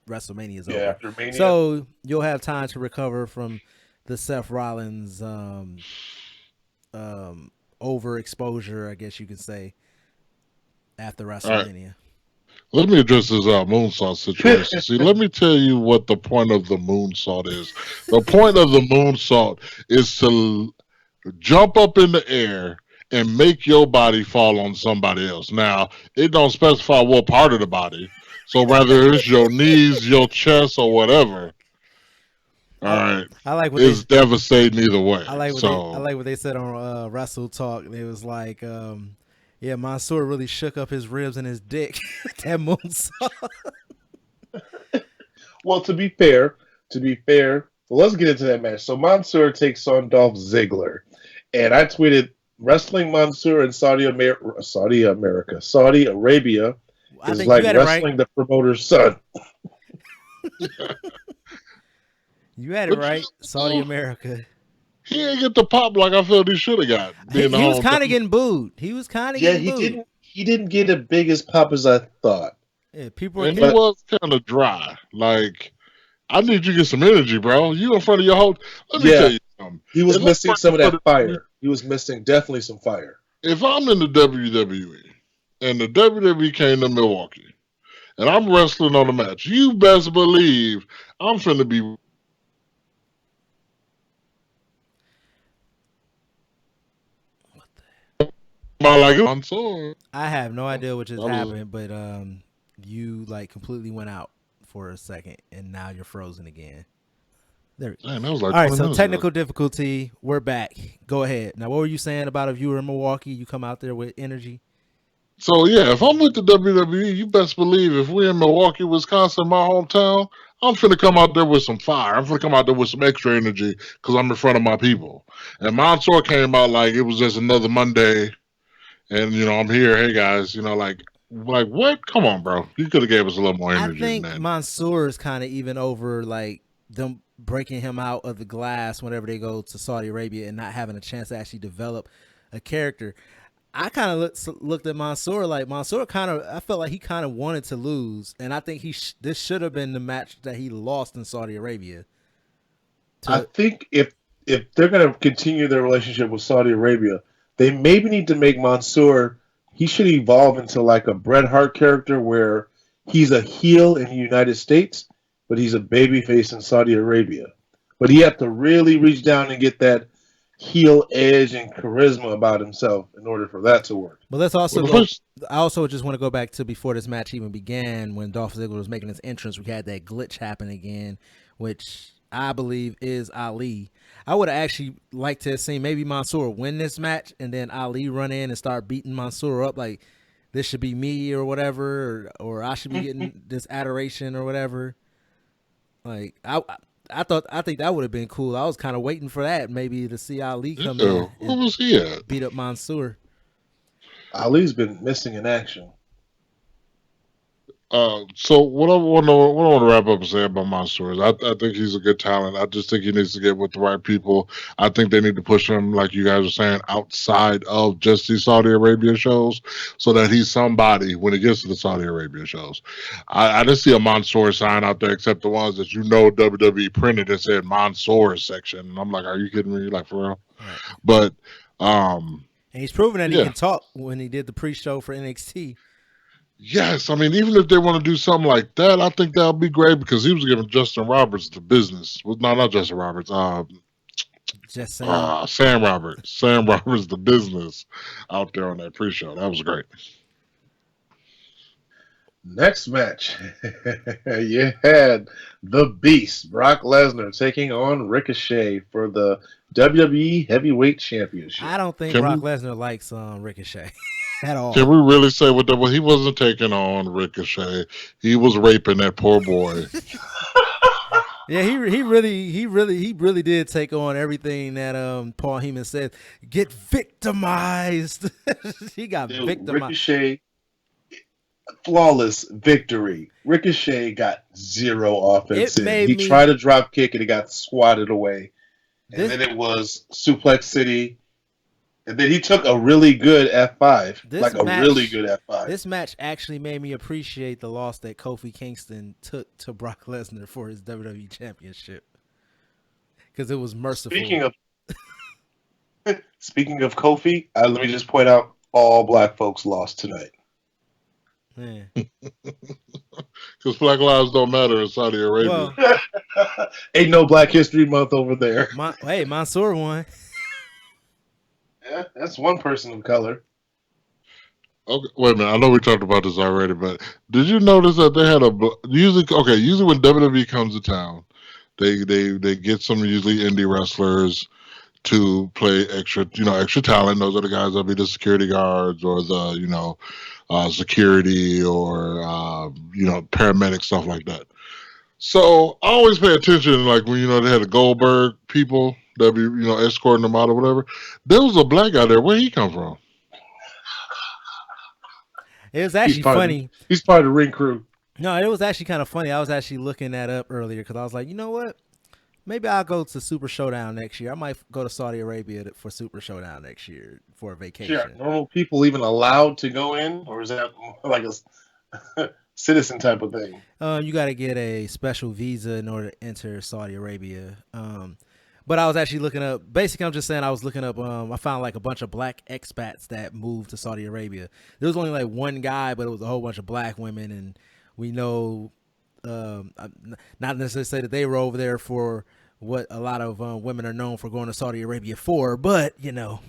WrestleMania is over. After Mania. So you'll have time to recover from the Seth Rollins overexposure, I guess you could say, after WrestleMania. Let me address this moonsault situation. See, let me tell you what the point of the moonsault is. The point of the moonsault is to jump up in the air and make your body fall on somebody else. Now, it don't specify what part of the body. So whether it's your knees, your chest, or whatever. All right. I like what it's devastating either way. I like what they said on Wrestle Talk. It was like, yeah, Mansoor really shook up his ribs and his dick. That moonsault. Well, to be fair, let's get into that match. So Mansoor takes on Dolph Ziggler, and I tweeted, "Wrestling Mansoor in Saudi Arabia is like wrestling the promoter's son." You had it right, Saudi America. he ain't get the pop like I felt he should have got. He, Being the he was hometown. kind of getting booed. He was kind of Yeah, getting booed. he didn't get as big as pop as I thought. Yeah, people were And he But- was kind of dry. Like, I need you to get some energy, bro. You in front of your whole. Let me Yeah. tell you something. He was It looks missing like some of for that the- fire. He was missing definitely some fire. If I'm in the WWE and the WWE came to Milwaukee and I'm wrestling on the match, you best believe I'm finna be. I'm sorry. I have no idea what just I was- happened, but you like completely went out for a second, and now you're frozen again. There. Man, that was like All right, 20 so minutes technical ago. difficulty. We're back. Go ahead. Now, what were you saying about if you were in Milwaukee, you come out there with energy? So yeah, if I'm with the WWE, you best believe if we're in Milwaukee, Wisconsin, my hometown, I'm finna come out there with some fire. I'm finna come out there with some extra energy because I'm in front of my people. And Mansoor came out like it was just another Monday, and I'm here. Hey guys, like what? Come on, bro. You could have gave us a little more energy I think than that. Mansoor is kind of even over like them breaking him out of the glass whenever they go to Saudi Arabia and not having a chance to actually develop a character. I kind of looked at Mansoor like Mansoor I felt like he kind of wanted to lose, and I think this should have been the match that he lost in Saudi Arabia. I think if they're going to continue their relationship with Saudi Arabia, they maybe need to make Mansoor. He should evolve into like a Bret Hart character where he's a heel in the United States, but he's a babyface in Saudi Arabia. But he had to really reach down and get that heel edge and charisma about himself in order for that to work. But let's also Well, go. first- I also just want to go back to before this match even began, when Dolph Ziggler was making his entrance. We had that glitch happen again, which I believe is Ali. I would have actually liked to have seen maybe Mansoor win this match and then Ali run in and start beating Mansoor up like this should be me or whatever, or I should be getting this adoration or whatever. Like I think that would have been cool. I was kind of waiting for that, maybe to see Ali come in Where and was he at? beat up Mansoor. Ali's been missing in action. So what I want to wrap up and say about Mansoor is I think he's a good talent. I just think he needs to get with the right people. I think they need to push him, like you guys are saying, outside of just these Saudi Arabia shows, so that he's somebody when he gets to the Saudi Arabia shows. I didn't see a Mansoor sign out there except the ones that WWE printed and said Mansoor section. And I'm like, are you kidding me? Like for real? Right. But And he's proven that he Yeah. can talk when he did the pre-show for NXT. yes, I mean, even if they want to do something like that, I think that would be great because he was giving Justin Roberts the business. Well, no, not Justin Roberts. Just saying. Sam Roberts. Sam Roberts the business out there on that pre-show. That was great. Next match, you had the Beast, Brock Lesnar, taking on Ricochet for the WWE Heavyweight Championship. I don't think Can Brock we- Lesnar likes Ricochet at all. Can we really say what that? Well, he wasn't taking on Ricochet. He was raping that poor boy. Yeah, he really did take on everything that Paul Heyman said. Get victimized. He got Dude, victimized. Ricochet, flawless victory. Ricochet got zero offense. It made He me- tried a drop kick and it got swatted away. And This- then it was Suplex City. And then he took a really good F5. This Like a match- really good F5. This match actually made me appreciate the loss that Kofi Kingston took to Brock Lesnar for his WWE Championship, because it was merciful. Speaking of Kofi, let me just point out all black folks lost tonight. Yeah. Because Black Lives don't matter in Saudi Arabia. Well, Ain't no Black History Month over there. hey, Mansoor won. Yeah, that's one person of color. Okay, wait a minute. I know we talked about this already, but did you notice that they had usually when WWE comes to town, they get some usually indie wrestlers to play extra talent. Those are the guys that'll be the security guards or the security or paramedic, stuff like that. So I always pay attention, like when they had the Goldberg people that be escorting them out or whatever. There was a black guy there. Where he come from? It was actually funny. He's part of the ring crew. No, it was actually kind of funny. I was actually looking that up earlier because I was like, you know what? Maybe I'll go to Super Showdown next year. I might go to Saudi Arabia for Super Showdown next year for a Sure. vacation. Normal people even allowed to go in, or is that like a citizen type of thing? You got to get a special visa in order to enter Saudi Arabia. But I was actually looking up. Basically, I'm just saying I was looking up. I found like a bunch of black expats that moved to Saudi Arabia. There was only like one guy, but it was a whole bunch of black women, and we know, not necessarily say that they were over there for what a lot of women are known for going to Saudi Arabia for, but you know.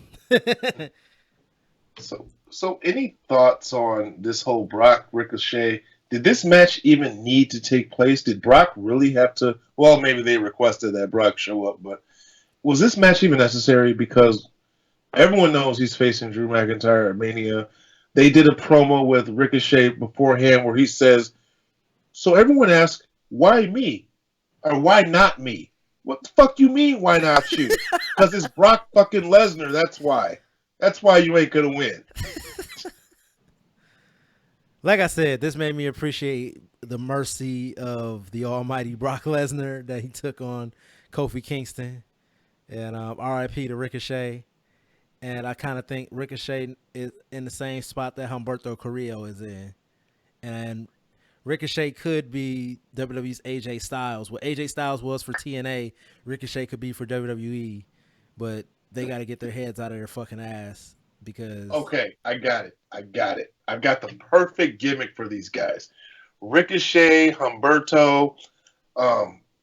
So any thoughts on this whole Brock Ricochet? Did this match even need to take place? Did Brock really have to? Well, maybe they requested that Brock show up, but was this match even necessary? Because everyone knows he's facing Drew McIntyre at Mania. They did a promo with Ricochet beforehand where he says, "So everyone asks, why me? Or why not me? What the fuck you mean, why not you? Because it's Brock fucking Lesnar, that's why. That's why you ain't gonna win." Like I said, this made me appreciate the mercy of the almighty Brock Lesnar that he took on Kofi Kingston. And RIP to Ricochet. And I kind of think Ricochet is in the same spot that Humberto Carrillo is in. And Ricochet could be WWE's AJ Styles. What AJ Styles was for TNA, Ricochet could be for WWE. But they got to get their heads out of their fucking ass because... Okay, I got it. I've got the perfect gimmick for these guys. Ricochet, Humberto,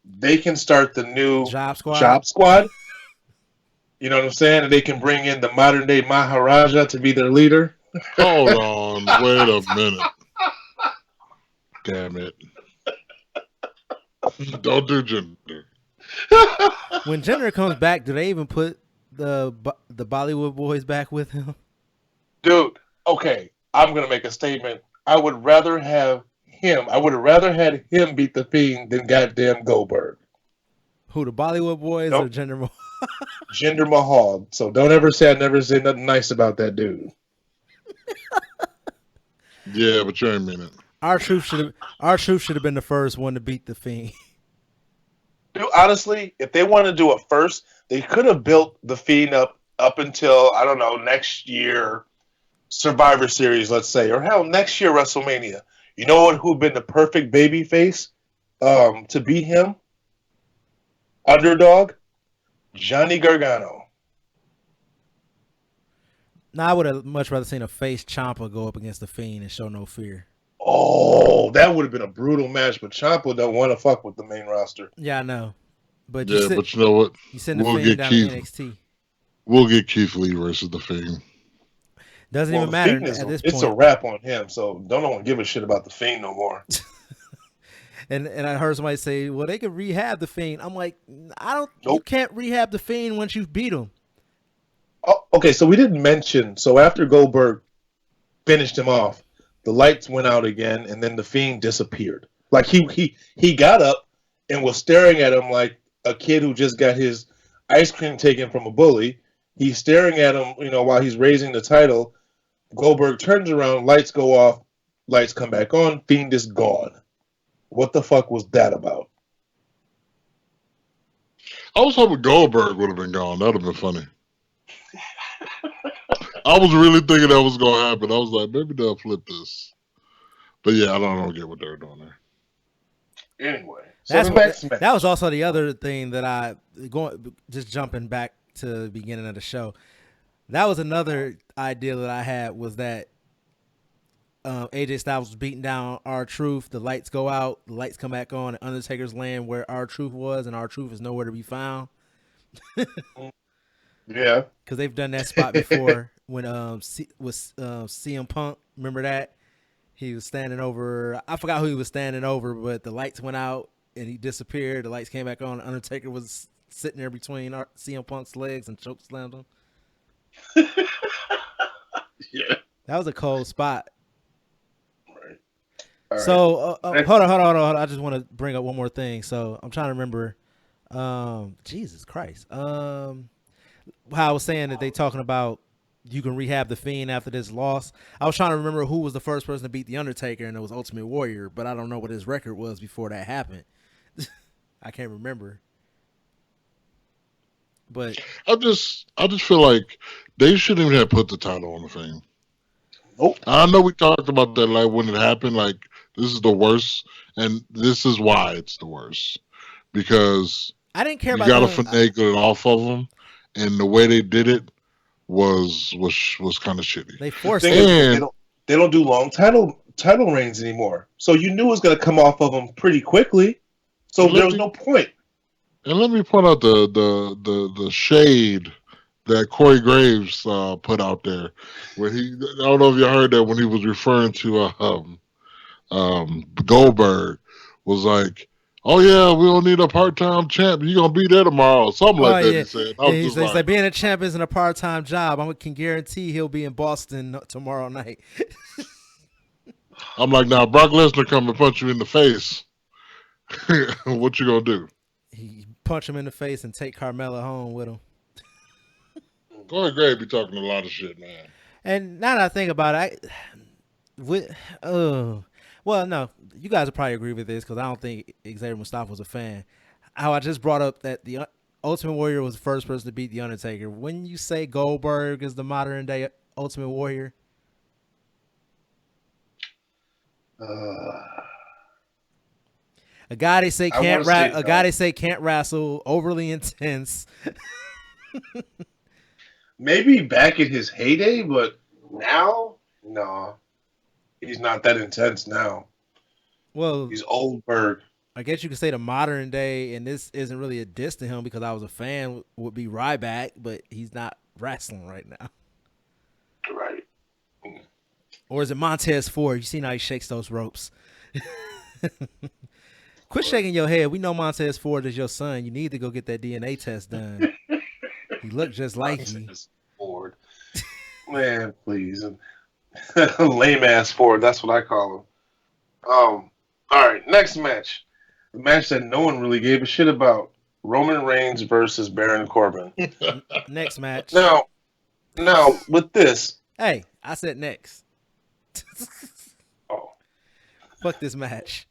they can start the new Job Squad. Job Squad. You know what I'm saying? And they can bring in the modern day Maharaja to be their leader. Hold on, wait a minute. Damn it. Don't do gender. When Jinder comes back, do they even put the Bollywood boys back with him? Dude, okay, I'm gonna make a statement. I would have rather had him beat the Fiend than goddamn Goldberg. Who, the Bollywood boys or Jinder Mahal? Jinder Mahal. So don't ever say I never said nothing nice about that dude. Yeah, but you ain't mean it. Our truth should have been the first one to beat the Fiend. Dude, honestly, if they want to do it first, they could have built the Fiend up until, I don't know, next year Survivor Series, let's say, or hell, next year WrestleMania. You know what? Who'd been the perfect baby face to beat him? Underdog, Johnny Gargano. Now, I would have much rather seen a face Ciampa go up against the Fiend and show no fear. Oh, that would have been a brutal match, but Ciampa don't want to fuck with the main roster. Yeah, I know. But but you know what? You send the Fiend down to NXT. We'll get Keith Lee versus the Fiend. Doesn't even matter at this point. It's a wrap on him, so don't give a shit about the Fiend no more. And I heard somebody say, well, they could rehab the Fiend. I'm like, Nope. You can't rehab the Fiend once you've beat him. Oh, okay, so we didn't mention, so after Goldberg finished him off, the lights went out again, and then the Fiend disappeared. Like he got up and was staring at him like a kid who just got his ice cream taken from a bully. He's staring at him, while he's raising the title. Goldberg turns around, lights go off, lights come back on, Fiend is gone. What the fuck was that about? I was hoping Goldberg would have been gone. That would have been funny. I was really thinking that was going to happen. I was like, maybe they'll flip this. But yeah, I don't get what they're doing there. Anyway. That was also the other thing that just jumping back to the beginning of the show. That was another idea that I had, was that AJ Styles was beating down R-Truth. The lights go out, the lights come back on, and Undertaker's land where R-Truth was, and R-Truth is nowhere to be found. Yeah, because they've done that spot before when CM Punk. Remember that? He was standing over. I forgot who he was standing over, but the lights went out and he disappeared. The lights came back on. Undertaker was sitting there between CM Punk's legs and choke slammed him. Yeah, that was a cold spot. Right. So hold on. I just want to bring up one more thing. So I'm trying to remember. Jesus Christ. How I was saying that they talking about you can rehab the Fiend after this loss. I was trying to remember who was the first person to beat the Undertaker, and it was Ultimate Warrior, but I don't know what his record was before that happened. I can't remember. But I just feel like they shouldn't even have put the title on the thing. Nope. I know we talked about that like when it happened, like this is the worst, and this is why it's the worst because I didn't care you about got to the. finagle it off of them, and the way they did it was kind of shitty. They The forced thing it. is, And they don't do long title reigns anymore. So you knew it was going to come off of them pretty quickly. So there let was me no point. let me point out the shade that Corey Graves put out there when I don't know if you heard that when he was referring to Goldberg was like, "Oh yeah, we don't need a part-time champ. You gonna be there tomorrow?" Something Oh like that. yeah, He said. I yeah. was just He's like like, being a champ isn't a part-time job. I can guarantee he'll be in Boston tomorrow night. I'm like, now Brock Lesnar come and punch you in the face. What you gonna do? He punch him in the face and take Carmella home with him. Corey Graves be talking a lot of shit, man. And now that I think about it, well, no, you guys will probably agree with this because I don't think Xavier Mustafa was a fan. How I just brought up that the Ultimate Warrior was the first person to beat the Undertaker. When you say Goldberg is the modern day Ultimate Warrior, a guy they say I want to say a guy they say can't wrestle, overly intense. maybe back in his heyday, but now, no, he's not that intense now. Well, He's old Berg. I guess you could say the modern day, and this isn't really a diss to him because I was a fan, would be Ryback, but he's not wrestling right now. Right. Or is it Montez Ford? You seen how he shakes those ropes. Quit shaking your head. We know Montez Ford is your son. You need to go get that DNA test done. He looked just like you. Ford. Man, please. Lame ass Ford. That's what I call him. All right, next match. The match that no one really gave a shit about. Roman Reigns versus Baron Corbin. Next match. Now, with this. Hey, I said next. Oh. Fuck this match.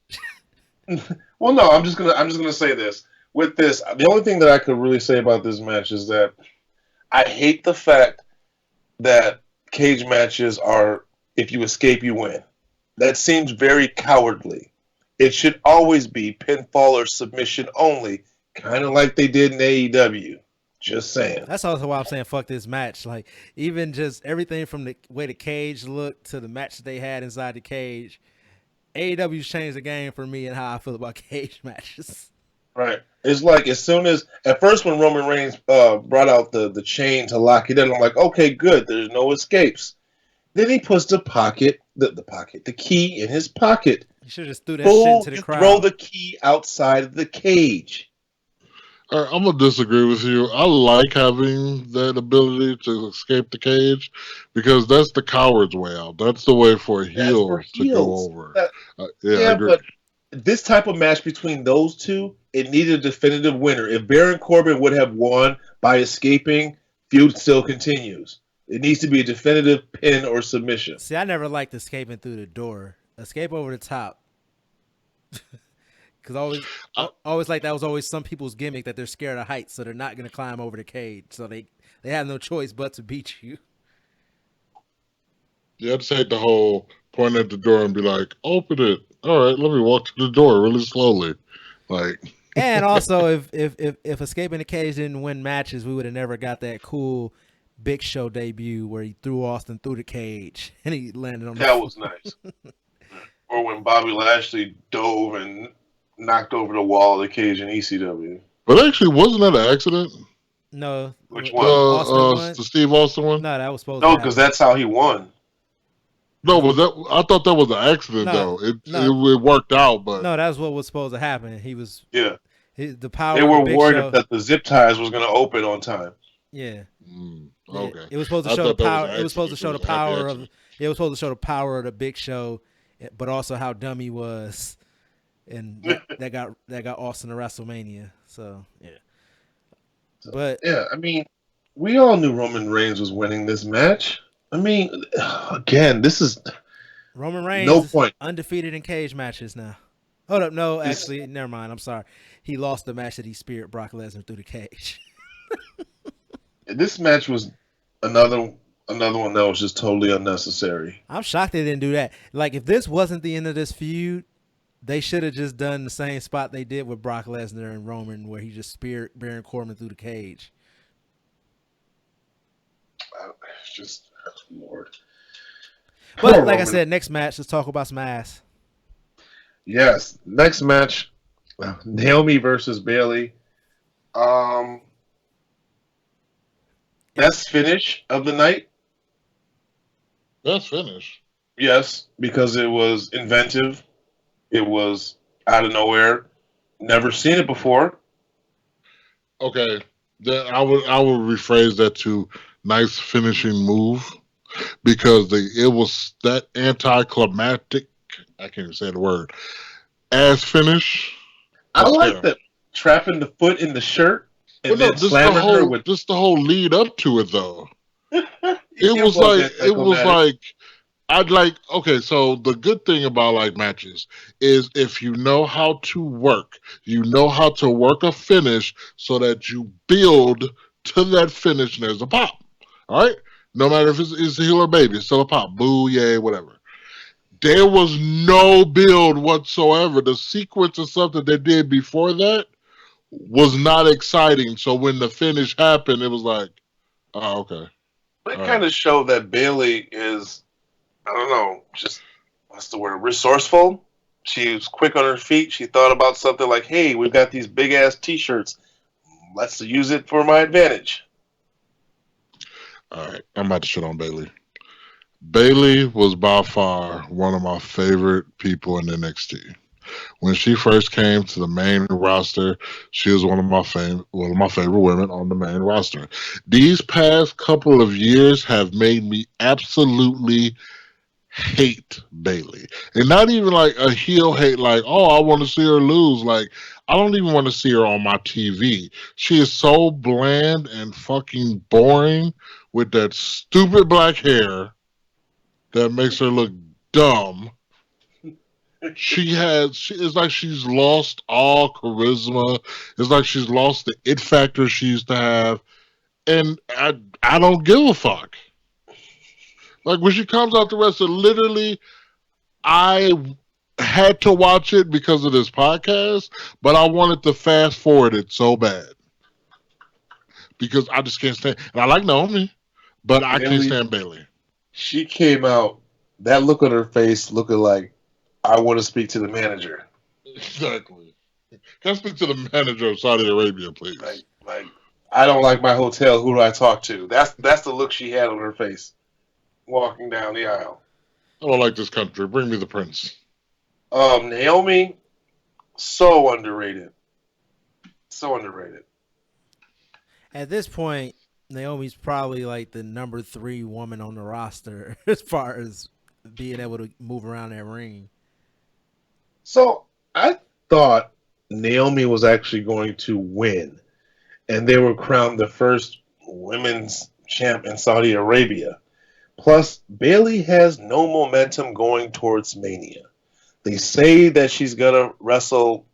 Well, no, I'm just gonna say this. With this, the only thing that I could really say about this match is that I hate the fact that cage matches are if you escape, you win. That seems very cowardly. It should always be pinfall or submission only, kind of like they did in AEW. Just saying. That's also why I'm saying fuck this match. Like, even just everything from the way the cage looked to the match they had inside the cage, AEW's changed the game for me and how I feel about cage matches. Right. It's like as soon as at first when Roman Reigns brought out the chain to lock it in, I'm like, okay, good. There's no escapes. Then he puts the key in his pocket. You should have just threw that shit into the crowd. Throw the key outside of the cage. I'm gonna disagree with you. I like having that ability to escape the cage because that's the coward's way out. That's the way for a heel to go over. I agree. But this type of match between those two, it needed a definitive winner. If Baron Corbin would have won by escaping, feud still continues. It needs to be a definitive pin or submission. See, I never liked escaping through the door. Escape over the top. Because always like that was always some people's gimmick that they're scared of heights, so they're not going to climb over the cage. So they have no choice but to beat you. You have to take the whole point at the door and be like, open it. All right, let me walk to the door really slowly. Like, and also if escaping the cage didn't win matches, we would have never got that cool Big Show debut where he threw Austin through the cage and he landed on that was nice. Or when Bobby Lashley dove and knocked over the wall of the cage in ECW. but actually, wasn't that an accident? No. Which one? The Steve Austin one? No, that was supposed No, to because that's how he won. No, I thought that was an accident though. It worked out, but no, that's what was supposed to happen. He was the power. They were of the Big worried Show, that the zip ties was going to open on time. Yeah. Okay. It was supposed to show the power. It was supposed to show the power of. It was supposed to show the power of the Big Show, but also how dumb he was, and that got Austin to WrestleMania. So yeah. But yeah, I mean, we all knew Roman Reigns was winning this match. I mean, again, this is Roman Reigns no point. Undefeated in cage matches now. Hold up, no, actually, never mind. I'm sorry. He lost the match that he speared Brock Lesnar through the cage. This match was another one that was just totally unnecessary. I'm shocked they didn't do that. Like, if this wasn't the end of this feud, they should have just done the same spot they did with Brock Lesnar and Roman, where he just speared Baron Corbin through the cage. Just Lord. But like I said, next match, let's talk about some ass. Yes, next match, Naomi versus Bayley. Best finish of the night. Best finish. Yes, because it was inventive. It was out of nowhere. Never seen it before. Okay, then I would rephrase that to nice finishing move, because it was that anticlimactic. I can't even say the word. Ass finish. I like that trapping the foot in the shirt and then slamming her with. Just the whole lead up to it, though. it was like. I'd like, okay, so the good thing about like matches is if you know how to work a finish so that you build to that finish and there's a pop. All right? No matter if it's heel or baby, it's still a pop. Boo, yay, whatever. There was no build whatsoever. The sequence of stuff that they did before that was not exciting. So when the finish happened, it was like, oh, okay. It kind of showed that Bayley is, I don't know, just, what's the word, resourceful. She was quick on her feet. She thought about something like, hey, we've got these big-ass T-shirts. Let's use it for my advantage. All right, I'm about to shit on Bayley. Bayley was by far one of my favorite people in NXT. When she first came to the main roster, she was one of my favorite women on the main roster. These past couple of years have made me absolutely hate Bayley, and not even like a heel hate, like, oh, I want to see her lose. Like, I don't even want to see her on my TV. She is so bland and fucking boring with that stupid black hair that makes her look dumb. It's like she's lost all charisma. It's like she's lost the it factor she used to have, and I don't give a fuck. Like, when she comes out the wrestler, literally, I had to watch it because of this podcast, but I wanted to fast forward it so bad because I just can't stand. And I like Naomi, but I can't stand Bayley. She came out, that look on her face, looking like, I want to speak to the manager. Exactly. Can I speak to the manager of Saudi Arabia, please? Like, I don't like my hotel. Who do I talk to? That's the look she had on her face, walking down the aisle. I don't like this country. Bring me the prince. Naomi, so underrated. So underrated. At this point, Naomi's probably like the number 3 woman on the roster as far as being able to move around that ring. So I thought Naomi was actually going to win, and they were crowned the first women's champ in Saudi Arabia. Plus, Bayley has no momentum going towards Mania. They say that she's going to wrestle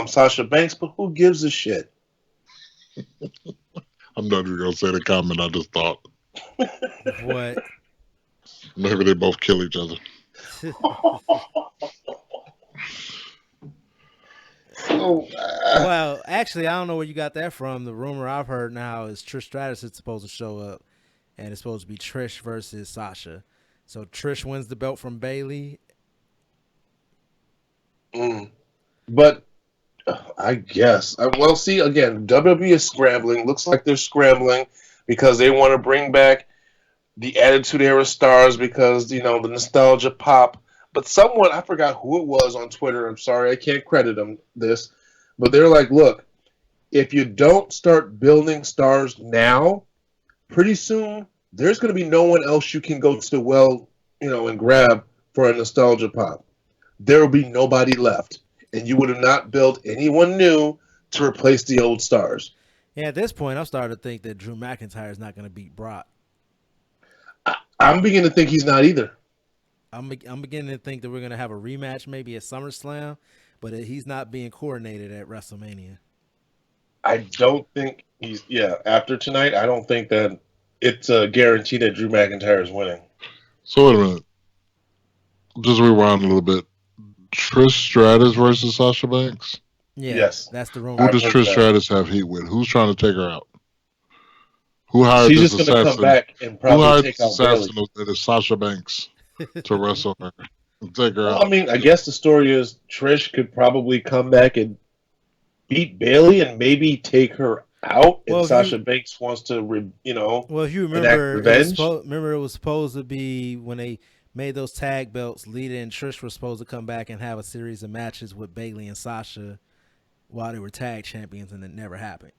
Sasha Banks, but who gives a shit? I'm not even going to say the comment I just thought. What? Maybe they both kill each other. Well, actually, I don't know where you got that from. The rumor I've heard now is Trish Stratus is supposed to show up, and it's supposed to be Trish versus Sasha. So Trish wins the belt from Bayley. But I guess. Well, see, again, WWE is scrambling. Looks like they're scrambling because they want to bring back the Attitude Era stars because, you know, the nostalgia pop. But someone, I forgot who it was on Twitter, I'm sorry, I can't credit them this, but they're like, look, if you don't start building stars now, pretty soon there's going to be no one else you can go to the well, you know, and grab for a nostalgia pop. There will be nobody left, and you would have not built anyone new to replace the old stars. Yeah, at this point, I'm starting to think that Drew McIntyre is not going to beat Brock. I'm beginning to think he's not either. I'm beginning to think that we're going to have a rematch maybe at SummerSlam, but he's not being coordinated at WrestleMania. I don't think he's. Yeah, after tonight, I don't think that it's a guarantee that Drew McIntyre is winning. So wait a minute. Just rewind a little bit. Trish Stratus versus Sasha Banks. Yeah, Yes, that's the Who rumor. I've does heard Trish that. Stratus have heat with? Who's trying to take her out? Who hired She's this just going to come assassin? back and Who probably hired take this out Bailey. assassin that is Sasha Banks to wrestle her and take her Well, I out? mean, I guess the story is Trish could probably come back and beat Bailey and maybe take her out, and Well, if you Sasha Banks wants to, well, if you enact remember, revenge. remember it was supposed to be when they made those tag belts. Lita and Trish were supposed to come back and have a series of matches with Bailey and Sasha while they were tag champions, and it never happened.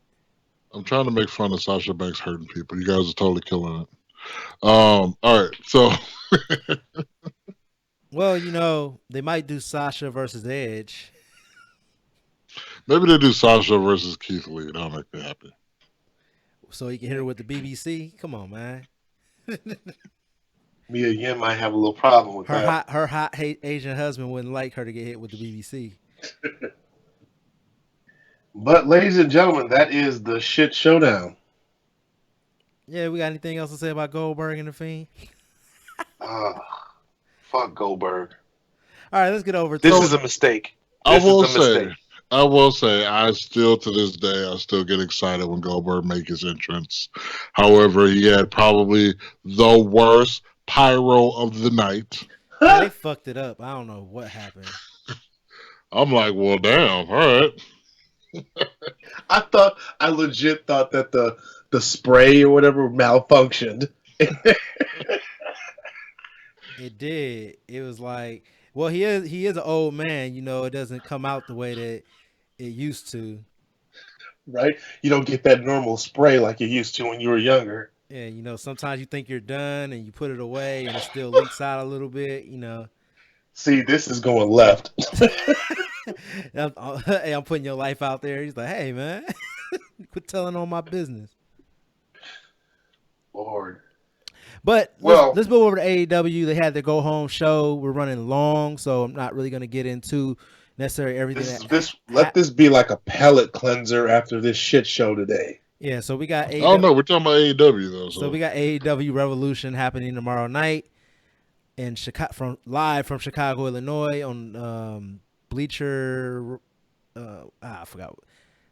I'm trying to make fun of Sasha Banks hurting people. You guys are totally killing it. All right, so Well, they might do Sasha versus Edge. maybe they do Sasha versus Keith Lee. That'll make me happy. So he can hit her with the BBC. Come on, man. Mia Yim might have a little problem with that. Her hot Asian husband wouldn't like her to get hit with the BBC. But, ladies and gentlemen, that is the shit showdown. Yeah, we got anything else to say about Goldberg and the Fiend? Fuck Goldberg. All right, let's get over to This is a mistake. I This will is a mistake. say, I still to this day, I still get excited when Goldberg make his entrance. However, he had probably the worst pyro of the night. Yeah, they fucked it up. I don't know what happened. I'm like, well, damn, all right. I legit thought that the spray or whatever malfunctioned. It did. It was like, well, he is an old man. It doesn't come out the way that it used to. Right? You don't get that normal spray like you used to when you were younger. Yeah, sometimes you think you're done and you put it away and it still leaks out a little bit. See, this is going left. Hey, I'm putting your life out there. He's like, hey, man, quit telling on my business. Lord. But let's move over to AEW. They had their go home show. We're running long, so I'm not really going to get into necessarily everything. Let this be like a palate cleanser after this shit show today. Yeah, so we got AEW. Oh no, we're talking about AEW though. So we got AEW Revolution happening tomorrow night in Chicago, live from Chicago, Illinois, on Bleacher. I forgot.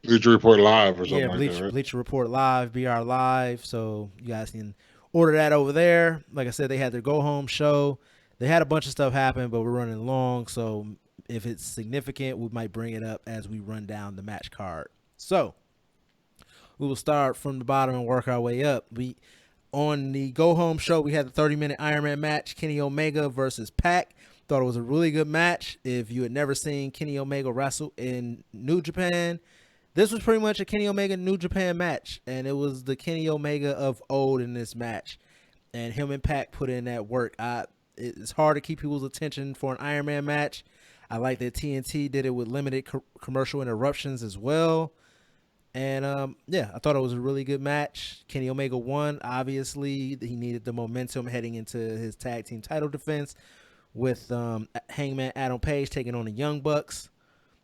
Bleacher Report Live or something Yeah, like that, right? Bleacher Report Live, BR Live. So you guys can order that over there. Like I said, they had their go home show. They had a bunch of stuff happen, but we're running long. So if it's significant, we might bring it up as we run down the match card. So we will start from the bottom and work our way up. On the go home show, we had the 30-minute Iron Man match, Kenny Omega versus Pac. Thought it was a really good match. If you had never seen Kenny Omega wrestle in New Japan, this was pretty much a Kenny Omega New Japan match, and it was the Kenny Omega of old in this match. And him and Pac put in that work. It's hard to keep people's attention for an Iron Man match. I like that TNT did it with limited commercial interruptions as well. And I thought it was a really good match. Kenny Omega won. Obviously, he needed the momentum heading into his tag team title defense with Hangman Adam Page taking on the Young Bucks.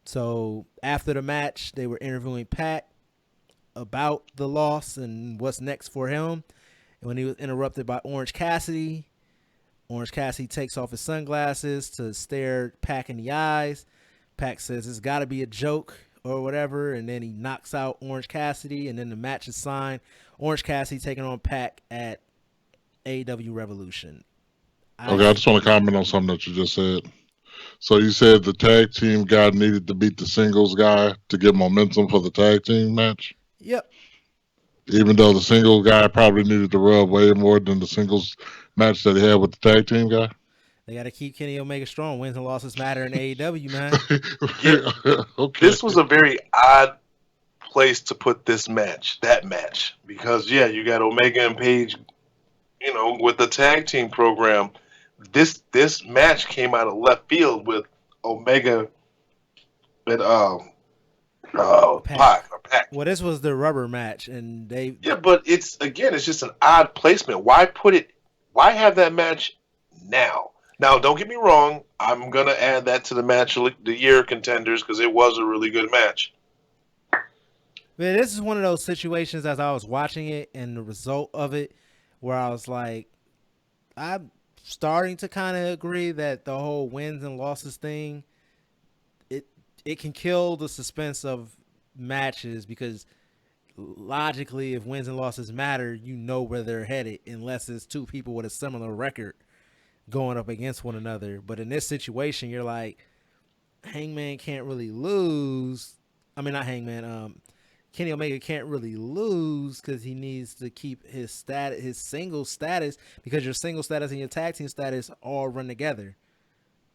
So after the match, they were interviewing Pac about the loss and what's next for him. And when he was interrupted by Orange Cassidy takes off his sunglasses to stare Pac in the eyes. Pac says it's got to be a joke or whatever, and then he knocks out Orange Cassidy, and then the match is signed. Orange Cassidy taking on Pac at AEW Revolution. I just want to comment on something that you just said. So you said the tag team guy needed to beat the singles guy to get momentum for the tag team match? Yep. Even though the single guy probably needed to rub way more than the singles match that he had with the tag team guy? They got to keep Kenny Omega strong. Wins and losses matter in AEW, man. Yeah. Okay. This was a very odd place to put that match. Because, you got Omega and Page, with the tag team program. This match came out of left field with Omega and Pac. Well, this was the rubber match, and they... Yeah, but it's just an odd placement. Why have that match now? Now, don't get me wrong. I'm going to add that to the match of the year contenders because it was a really good match. Man, this is one of those situations as I was watching it and the result of it, where I was like, I'm starting to kind of agree that the whole wins and losses thing, it it can kill the suspense of matches because logically, if wins and losses matter, you know where they're headed, unless it's two people with a similar record going up against one another. But in this situation, you're like, Hangman can't really lose. I mean, not Hangman. Kenny Omega can't really lose because he needs to keep his status, his single status, because your single status and your tag team status all run together.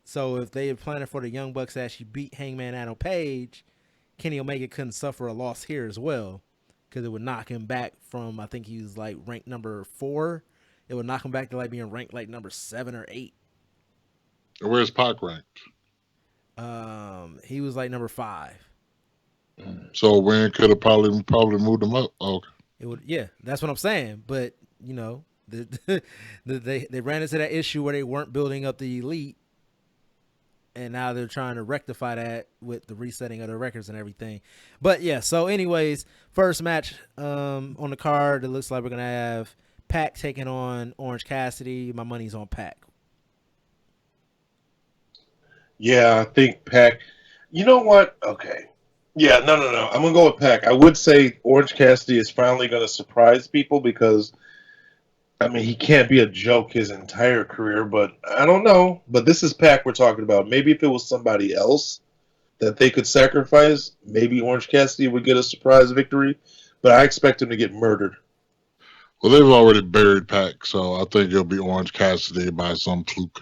So if they are planning for the Young Bucks to actually beat Hangman Adam Page, Kenny Omega couldn't suffer a loss here as well, because it would knock him back from, I think he was like ranked number 4. It would knock him back to like being ranked like number 7 or 8. Where's Pac ranked? He was like number 5. So Wayne could have probably moved him up. Oh, okay. It would, yeah, that's what I'm saying. But you know, they ran into that issue where they weren't building up the elite, and now they're trying to rectify that with the resetting of the records and everything. But yeah, so anyways, first match on the card, it looks like we're gonna have Pac taking on Orange Cassidy. My money's on Pac. Yeah, I think Pac. You know what? Okay. Yeah, no. I'm gonna go with Pac. I would say Orange Cassidy is finally gonna surprise people because I mean he can't be a joke his entire career, but I don't know. But this is Pac we're talking about. Maybe if it was somebody else that they could sacrifice, maybe Orange Cassidy would get a surprise victory. But I expect him to get murdered. Well, they've already buried Pac, so I think it'll be Orange Cassidy by some fluke.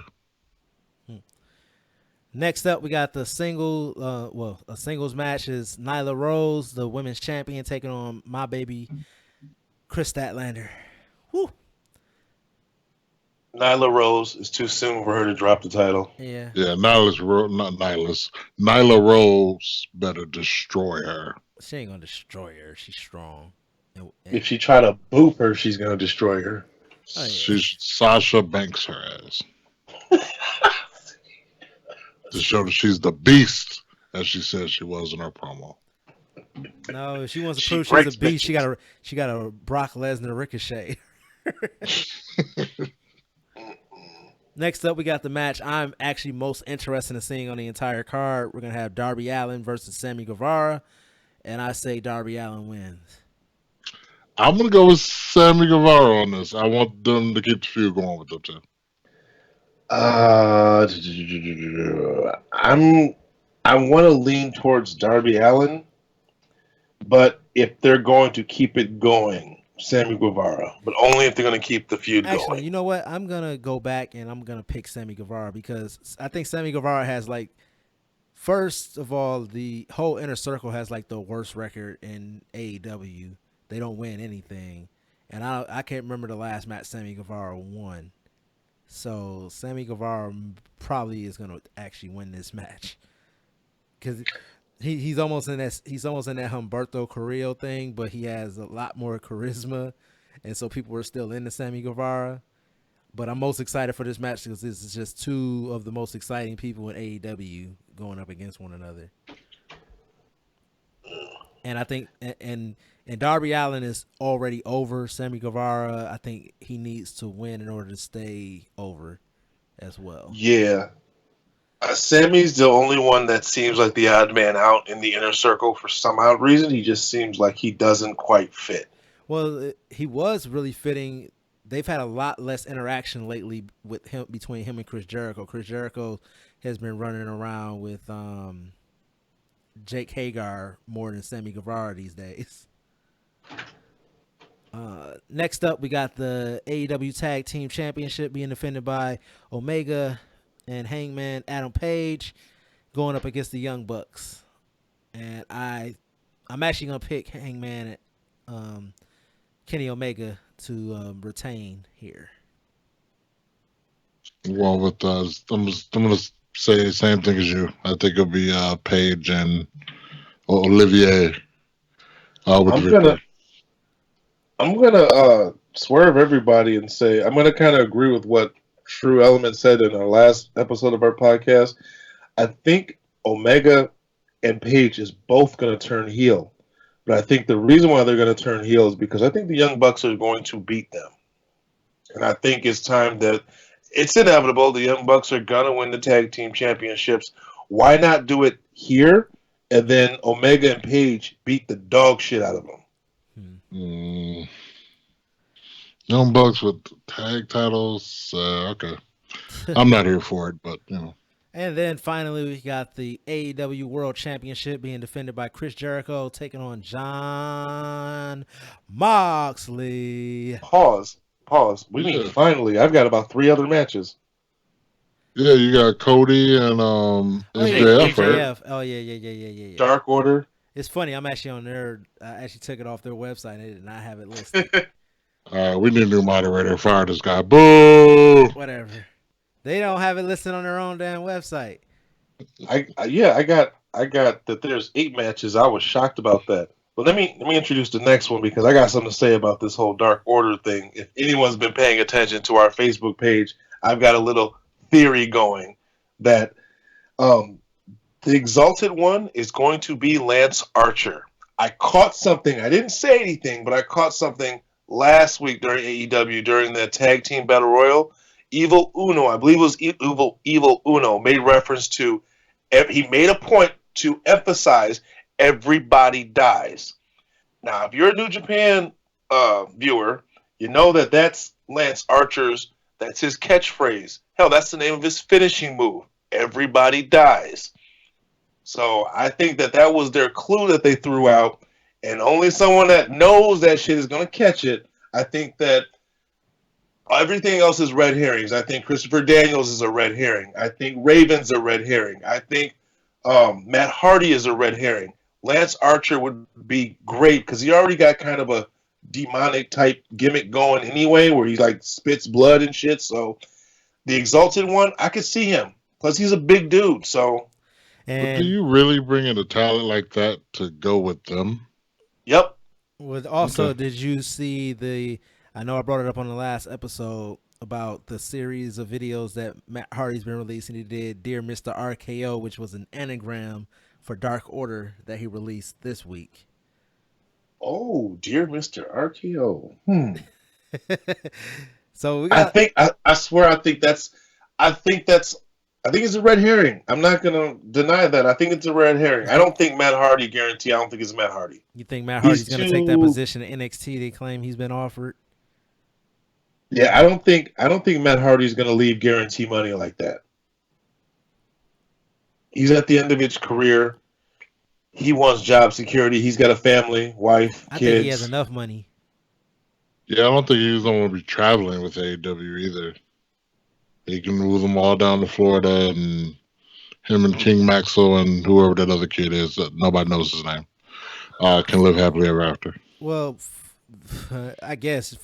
Next up, we got the a singles match is Nyla Rose, the women's champion, taking on my baby, Chris Statlander. Whew. Nyla Rose is too soon for her to drop the title. Yeah. Yeah, Nyla Rose better destroy her. She ain't gonna destroy her. She's strong. If she try to boop her, she's gonna destroy her. Oh, yeah. She's Sasha Banks her ass. To show that she's the beast, as she said she was in her promo. No, if she wants to prove she's a beast, she got a Brock Lesnar ricochet. Next up, we got the match I'm actually most interested in seeing on the entire card. We're gonna have Darby Allin versus Sammy Guevara, and I say Darby Allin wins. I'm gonna go with Sammy Guevara on this. I want them to keep the feud going with them too. I want to lean towards Darby Allin, but if they're going to keep it going, Sammy Guevara. But only if they're going to keep the feud going. Actually, you know what? I'm gonna go back and I'm gonna pick Sammy Guevara because I think Sammy Guevara has like, first of all, the whole Inner Circle has like the worst record in AEW. They don't win anything, and I can't remember the last match Sammy Guevara won. So Sammy Guevara probably is going to actually win this match because he's almost in that Humberto Carrillo thing, but he has a lot more charisma, and so people are still into Sammy Guevara. But I'm most excited for this match because this is just two of the most exciting people in AEW going up against one another. And I think and Darby Allin is already over Sammy Guevara. I think he needs to win in order to stay over as well. Yeah. Sammy's the only one that seems like the odd man out in the Inner Circle for some odd reason. He just seems like he doesn't quite fit. Well, he was really fitting. They've had a lot less interaction lately with him between him and Chris Jericho. Chris Jericho has been running around with Jake Hagar more than Sammy Guevara these days. Next up, we got the AEW Tag Team Championship being defended by Omega and Hangman Adam Page going up against the Young Bucks. And I'm actually going to pick Hangman Kenny Omega to retain here. Well, with I'm going to say the same thing as you. I think it'll be Page and Olivier. I'm gonna swerve everybody and say I'm gonna kind of agree with what Tru Element said in our last episode of our podcast. I think Omega and Page is both gonna turn heel But I think the reason why they're going to turn heel is because I think the Young Bucks are going to beat them. And I think it's time that it's inevitable. The Young Bucks are going to win the tag team championships. Why not do it here and then Omega and Page beat the dog shit out of them? Young Bucks with tag titles. Okay. I'm not here for it, but, you know. And then finally, we got the AEW World Championship being defended by Chris Jericho taking on Jon Moxley. Pause. We mean finally. I've got about 3 other matches. Yeah, you got Cody and MJF, right? Oh, yeah. Dark Order. It's funny. I'm actually on there. I actually took it off their website and they did not have it listed. All right, we need a new moderator. Fire this guy. Boo! Whatever. They don't have it listed on their own damn website. I got that there's 8 matches. I was shocked about that. But let me introduce the next one because I got something to say about this whole Dark Order thing. If anyone's been paying attention to our Facebook page, I've got a little theory going that the Exalted One is going to be Lance Archer. I caught something. I didn't say anything, but I caught something last week during AEW during the Tag Team Battle Royal. Evil Uno, I believe it was Evil Uno, made reference to, he made a point to emphasize everybody dies. Now, if you're a New Japan viewer, you know that that's Lance Archer's, that's his catchphrase. Hell, that's the name of his finishing move. Everybody dies. So I think that was their clue that they threw out, and only someone that knows that shit is going to catch it. I think that everything else is red herrings. I think Christopher Daniels is a red herring. I think Raven's a red herring. I think Matt Hardy is a red herring. Lance Archer would be great because he already got kind of a demonic type gimmick going anyway, where he like spits blood and shit. So the Exalted One, I could see him. Plus, he's a big dude. So, but do you really bring in a talent like that to go with them? Yep. Did you see I know I brought it up on the last episode about the series of videos that Matt Hardy's been releasing. He did Dear Mr. RKO, which was an anagram for Dark Order that he released this week. Oh, Dear Mr. RKO. So we got. I swear I think it's a red herring. I'm not gonna deny that. I think it's a red herring. I don't think Matt Hardy. Guarantee. I don't think it's Matt Hardy. You think Matt Hardy's gonna take that position in NXT? They claim he's been offered. Yeah, I don't think Matt Hardy's gonna leave guarantee money like that. He's at the end of his career. He wants job security. He's got a family, wife, kids. I think he has enough money. Yeah, I don't think he's going to be traveling with AEW either. He can move them all down to Florida, and him and King Maxwell and whoever that other kid is, that nobody knows his name, can live happily ever after. Well, I guess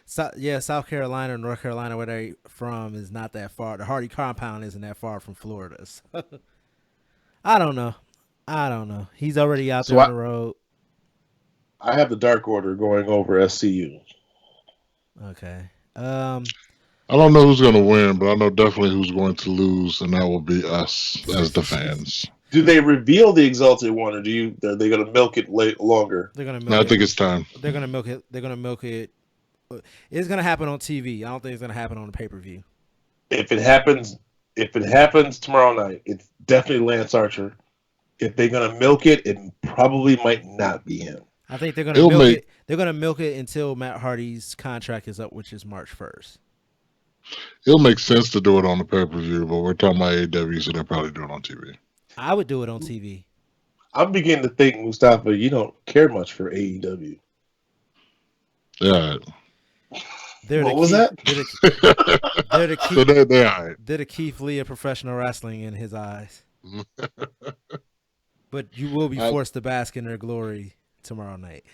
South Carolina or North Carolina, where they're from, is not that far. The Hardy compound isn't that far from Florida. So I don't know. He's already out there on the road. I have the Dark Order going over SCU. Okay. I don't know who's going to win, but I know definitely who's going to lose, and that will be us as the fans. Do they reveal the Exalted One, or are they going to milk it longer? They're going to milk it. I think it's time. They're going to milk it. They're going to milk it. It's going to happen on TV. I don't think it's going to happen on the pay-per-view. If it happens tomorrow night, it's definitely Lance Archer. If they're going to milk it, it probably might not be him. I think they're going to milk it. They're going to milk it until Matt Hardy's contract is up, which is March 1st. It'll make sense to do it on the pay-per-view, but we're talking about AEW, so they'll probably do it on TV. I would do it on TV. I'm beginning to think, Mustafa, you don't care much for AEW. Yeah. What was that? They're the Keith Lee of professional wrestling in his eyes. But you will be forced to bask in their glory tomorrow night.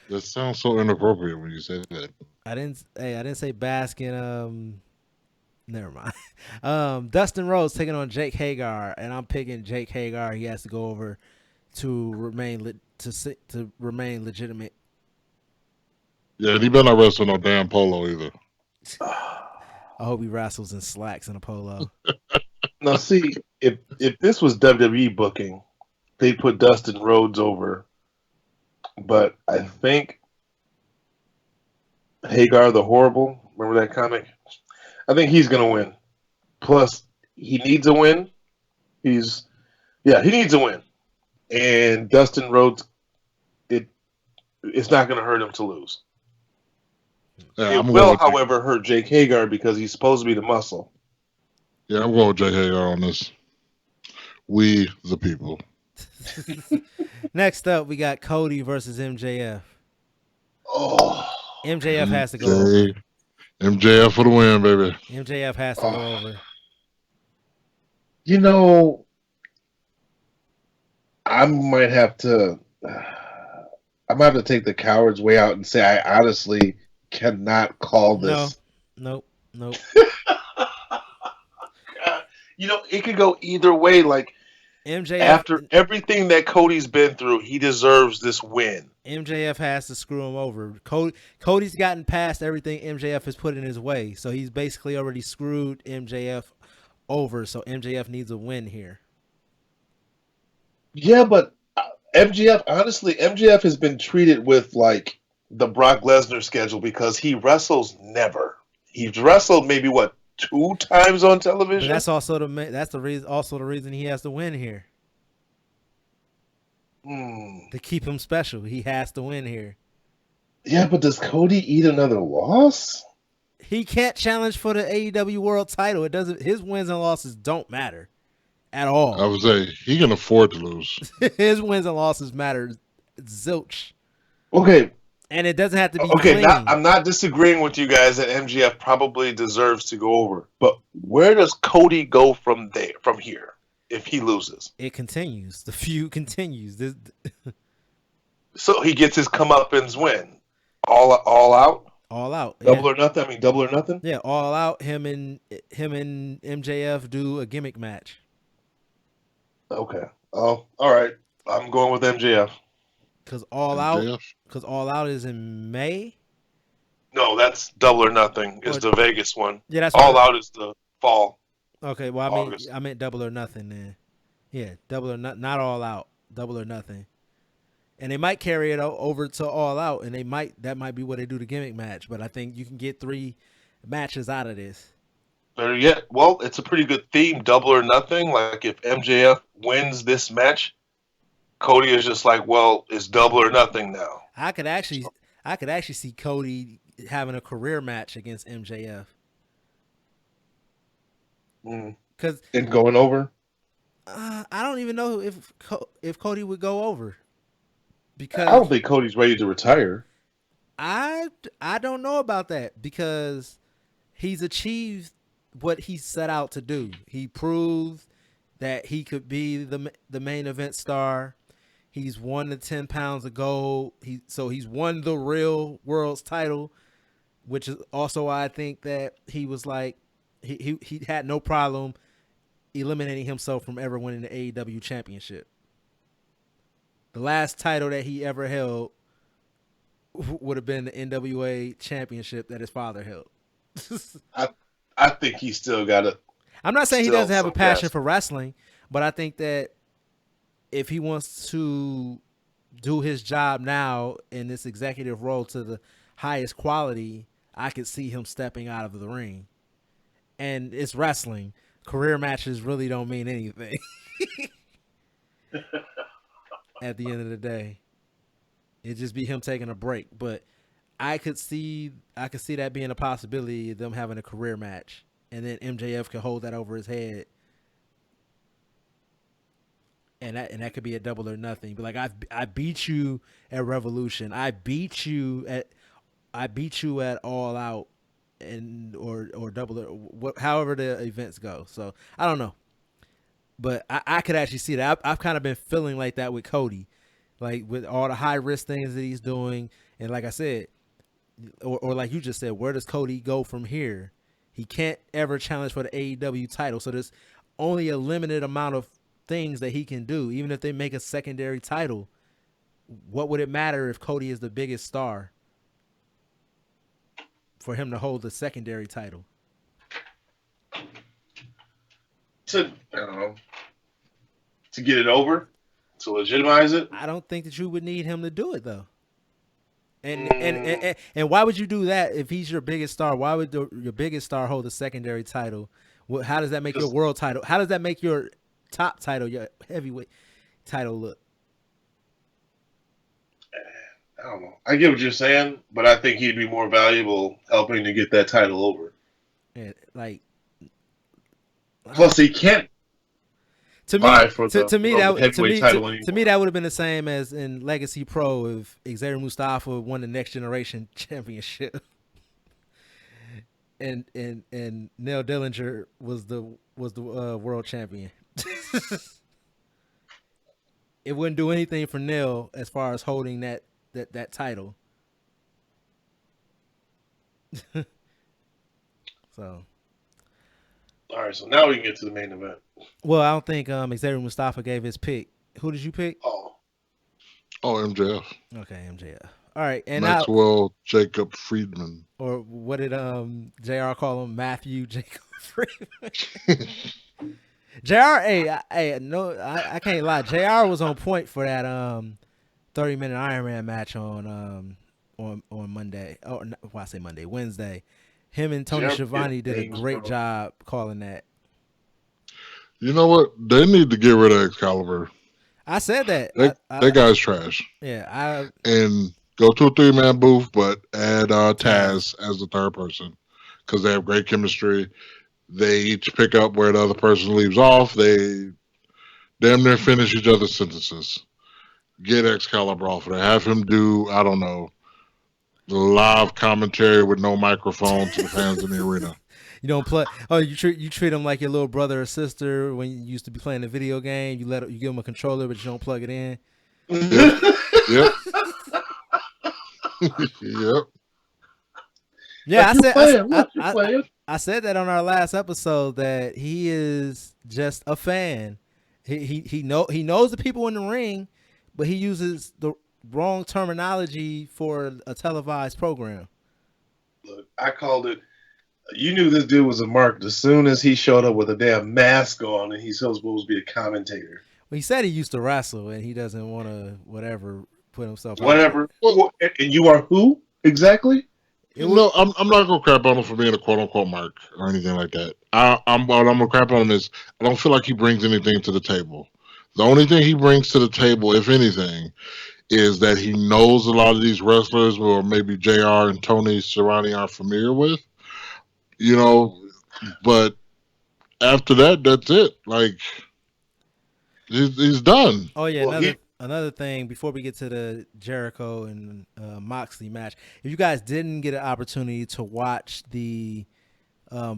That sounds so inappropriate when you say that. I didn't say bask in never mind. Dustin Rhodes taking on Jake Hagar, and I'm picking Jake Hagar. He has to go over to remain legitimate. Yeah, he better not wrestle no damn polo either. I hope he wrestles in slacks and a polo. Now, see, if this was WWE booking, they put Dustin Rhodes over, but I think Hagar the Horrible, remember that comic? I think he's going to win. Plus, he needs a win. He needs a win. And Dustin Rhodes, it's not going to hurt him to lose. Yeah, It will, however, hurt Jake Hagar because he's supposed to be the muscle. Yeah, I'm going with Jake Hagar on this. We the people. Next up, we got Cody versus MJF. Oh, MJF has to go over. MJF for the win, baby. MJF has to go over. You know, I might have to take the coward's way out and say I honestly cannot call this. Nope. You know, it could go either way. Like, MJF, after everything that Cody's been through, he deserves this win. MJF has to screw him over. Cody's gotten past everything MJF has put in his way, so he's basically already screwed MJF over. So MJF needs a win here. Yeah, but MJF has been treated with like the Brock Lesnar schedule because he wrestles never. He's wrestled maybe 2 times on television. But that's also the reason he has to win here. To keep him special, he has to win here. Yeah, but does Cody eat another loss? He can't challenge for the AEW World Title. It doesn't. His wins and losses don't matter at all. I would say he can afford to lose. His wins and losses matter zilch. Okay. And it doesn't have to be clean. I'm not disagreeing with you guys that MJF probably deserves to go over. But where does Cody go from here if he loses? It continues. The feud continues. So he gets his comeuppance win. All out? All out. Double or nothing? I mean, double or nothing? Yeah, all out. Him and MJF do a gimmick match. Okay. Oh, all right. I'm going with MJF. Because all out is in May. No, that's Double or Nothing. Is the Vegas one. Yeah, that's All Out is the fall. Okay, well, I meant Double or Nothing then. Yeah, Double or not All Out. Double or Nothing. And they might carry it over to All Out, and that might be what they do the gimmick match. But I think you can get 3 matches out of this. Better yet, well, it's a pretty good theme. Double or Nothing. Like if MJF wins this match, Cody is just like, well, it's Double or Nothing now. I could actually see Cody having a career match against MJF. And going over? I don't even know if Cody would go over. Because I don't think Cody's ready to retire. I don't know about that because he's achieved what he set out to do. He proved that he could be the main event star. He's won the 10 pounds of gold. He's won the real world's title, which is also why I think that he was like he had no problem eliminating himself from ever winning the AEW championship. The last title that he ever held would have been the NWA championship that his father held. I think he still got it. I'm not saying he doesn't have a passion for wrestling, but I think that if he wants to do his job now in this executive role to the highest quality, I could see him stepping out of the ring. And it's wrestling. Career matches really don't mean anything. At the end of the day, it'd just be him taking a break. But I could see that being a possibility of them having a career match, and then MJF could hold that over his head, and that could be a Double or Nothing. But like I beat you at Revolution, I beat you at All Out, and or Double or however the events go. So I don't know. But I could actually see that. I've kind of been feeling like that with Cody, like with all the high risk things that he's doing. And like I said, or like you just said, where does Cody go from here? He can't ever challenge for the AEW title. So there's only a limited amount of things that he can do. Even if they make a secondary title, what would it matter if Cody is the biggest star for him to hold the secondary title? To get it over, to legitimize it. I don't think that you would need him to do it though. And why would you do that if he's your biggest star? Why would your biggest star hold a secondary title? How does that make your world title? How does that make your top title, your heavyweight title look? I don't know. I get what you're saying, but I think he'd be more valuable helping to get that title over. And like, plus he can't. To me, that would have been the same as in Legacy Pro if Xavier Mustafa won the Next Generation Championship, and Neil Dillinger was the world champion. It wouldn't do anything for Neil as far as holding that title. So. All right, so now we can get to the main event. Well, I don't think Xavier Mustafa gave his pick. Who did you pick? Oh, MJF. Okay, MJF. All right, and Maxwell Jacob Friedman. Or what did JR call him? Matthew Jacob Friedman. JR, no, I can't lie. JR was on point for that 30-minute Iron Man match on Monday. Oh, no, I say Monday, Wednesday. Him and Tony Schiavone did a great job calling that. You know what? They need to get rid of Excalibur. I said that. That guy's trash. Yeah, and go to a 3-man booth, but add Taz as the third person because they have great chemistry. They each pick up where the other person leaves off. They damn near finish each other's sentences. Get Excalibur off of there. Have him do, I don't know, live commentary with no microphone to the fans in the arena. You don't play. Oh, you treat him like your little brother or sister when you used to be playing a video game. You give him a controller, but you don't plug it in. Yep. Yep. Yeah, I said that on our last episode that he is just a fan. He knows the people in the ring, but he uses the wrong terminology for a televised program. Look, I called it. You knew this dude was a mark as soon as he showed up with a damn mask on and he's supposed to be a commentator. Well, he said he used to wrestle and he doesn't want to put himself whatever. Well, and you are who exactly? I'm not gonna crap on him for being a quote unquote mark or anything like that. I'm gonna crap on him is I don't feel like he brings anything to the table. The only thing he brings to the table, if anything, is that he knows a lot of these wrestlers or maybe JR and Tony Schiavone aren't familiar with. You know, but after that, that's it. Like, he's done. Oh, yeah. Another thing, before we get to the Jericho and Moxley match, if you guys didn't get an opportunity to watch the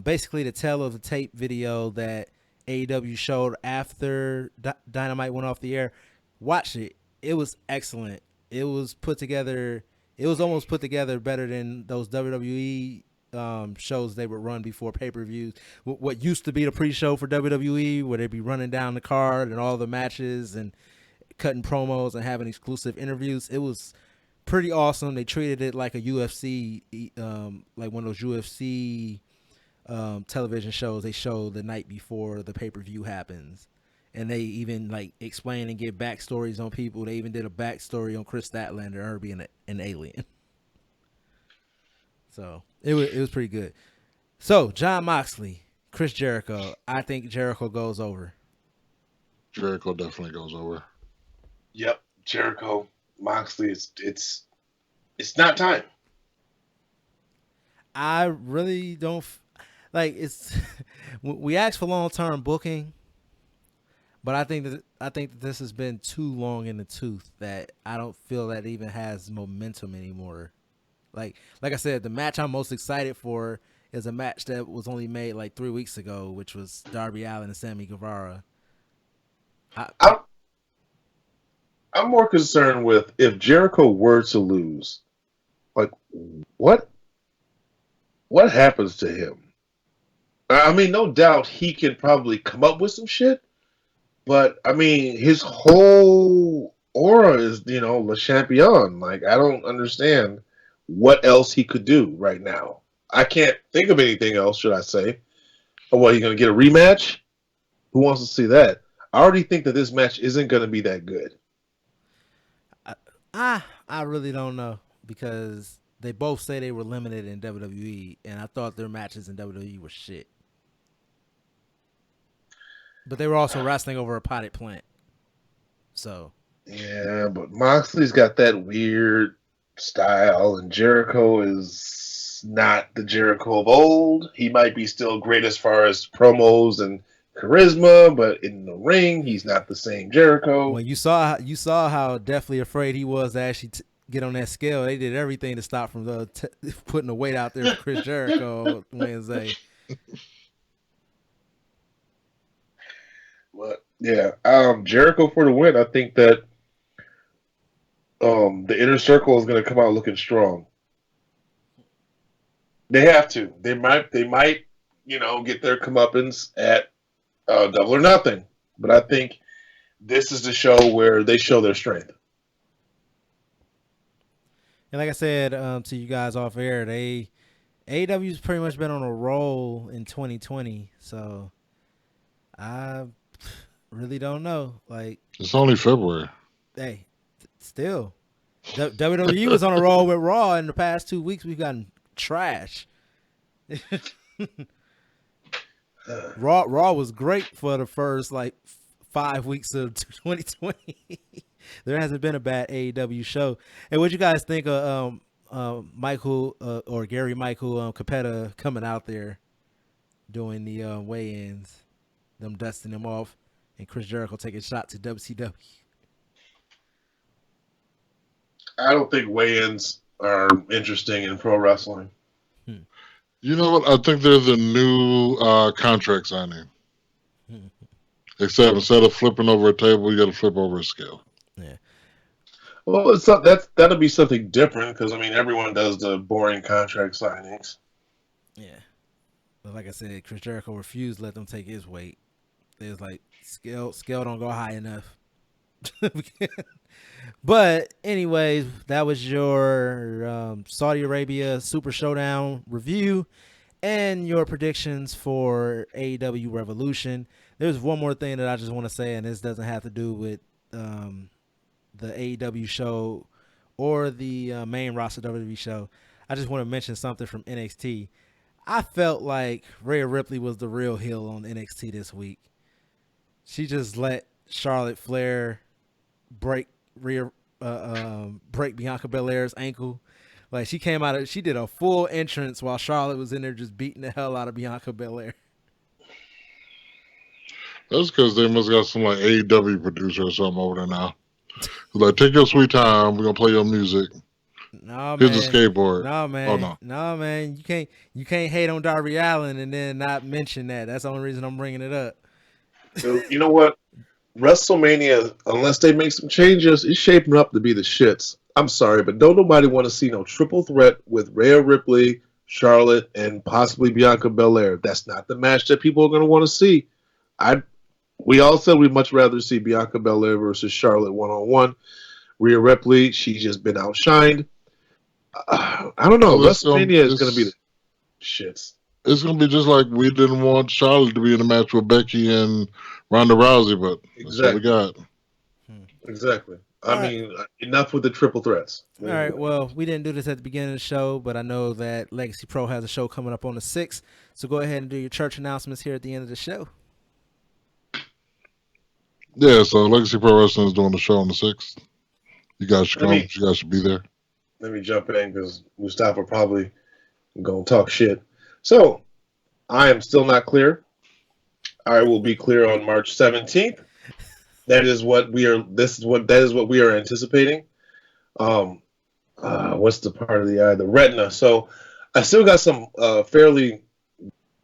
basically the tale of the tape video that AEW showed after Dynamite went off the air, watch it. It was excellent. It was put together. It was almost put together better than those WWE shows they would run before pay-per-views. What used to be the pre-show for WWE, where they'd be running down the card and all the matches and cutting promos and having exclusive interviews. It was pretty awesome. They treated it like a UFC, like one of those UFC television shows they show the night before the pay-per-view happens. And they even like explain and give backstories on people. They even did a backstory on Chris Statlander, her being an alien. So it was pretty good. So Jon Moxley, Chris Jericho. I think Jericho goes over. Jericho definitely goes over. Yep, Jericho, Moxley. It's not time. I really don't like. It's we asked for long-term booking, but I think that this has been too long in the tooth that I don't feel that even has momentum anymore. Like I said, the match I'm most excited for is a match that was only made like 3 weeks ago, which was Darby Allin and Sammy Guevara. I'm more concerned with if Jericho were to lose, like what happens to him? I mean, no doubt he can probably come up with some shit, but I mean, his whole aura is, Le Champion. Like, I don't understand what else he could do right now. I can't think of anything else, should I say. Oh, what, are you going to get a rematch? Who wants to see that? I already think that this match isn't going to be that good. I really don't know because they both say they were limited in WWE, and I thought their matches in WWE were shit. But they were also wrestling over a potted plant. So Yeah, but Moxley's got that weird style, and Jericho is not the Jericho of old. He might be still great as far as promos and charisma, but in the ring, he's not the same Jericho. when you saw how deathly afraid he was to actually get on that scale, they did everything to stop from putting the weight out there for Chris Jericho Wednesday. But yeah, Jericho for the win. I think that the inner circle is going to come out looking strong. They have to. They might, get their comeuppance at Double or Nothing. But I think this is the show where they show their strength. And like I said to you guys off air, AEW's pretty much been on a roll in 2020. So I really don't know. Like, It's only February. hey, still, WWE was on a roll with Raw. In the past 2 weeks, we've gotten trash. Raw was great for the first 5 weeks of 2020. There hasn't been a bad AEW show. And what you guys think of Michael or Gary Michael Capetta coming out there doing the weigh-ins, them dusting them off, and Chris Jericho taking shots at WCW? I don't think weigh-ins are interesting in pro wrestling. You know what? I think there's a new contract signing. Except instead of flipping over a table, you got to flip over a scale. Yeah. Well, that'll be something different because everyone does the boring contract signings. Yeah. But like I said, Chris Jericho refused to let them take his weight. They was like, scale don't go high enough. But anyways, that was your Saudi Arabia Super Showdown review and your predictions for AEW Revolution. There's one more thing that I just want to say, and this doesn't have to do with the AEW show or the main roster WWE show. I just want to mention something from NXT. I felt like Rhea Ripley was the real heel on NXT this week. She just let Charlotte Flair break Bianca Belair's ankle. Like, she came out, she did a full entrance while Charlotte was in there just beating the hell out of Bianca Belair. That's because they must got some AEW producer or something over there now. Like, take your sweet time. We're gonna play your music. No, Here's man. the skateboard. No, man. Oh, no. No, man. You can't hate on Darby Allin and then not mention that. That's the only reason I'm bringing it up. So, you know what? WrestleMania, unless they make some changes, is shaping up to be the shits. I'm sorry, but don't nobody want to see no triple threat with Rhea Ripley, Charlotte, and possibly Bianca Belair. That's not the match that people are going to want to see. We all said we'd much rather see Bianca Belair versus Charlotte one-on-one. Rhea Ripley, she's just been outshined. I don't know. WrestleMania is going to be the shits. It's going to be just like we didn't want Charlotte to be in a match with Becky and Ronda Rousey, but that's what we got. Exactly. Enough with the triple threats. All right. Well, we didn't do this at the beginning of the show, but I know that Legacy Pro has a show coming up on the 6th. So go ahead and do your church announcements here at the end of the show. Yeah, so Legacy Pro Wrestling is doing the show on the 6th. You guys should come. You guys should be there. Let me jump in because Mustafa probably going to talk shit. So, I am still not clear. I will be clear on March 17th. That is what we are. That is what we are anticipating. What's the part of the eye? The retina. So, I still got some fairly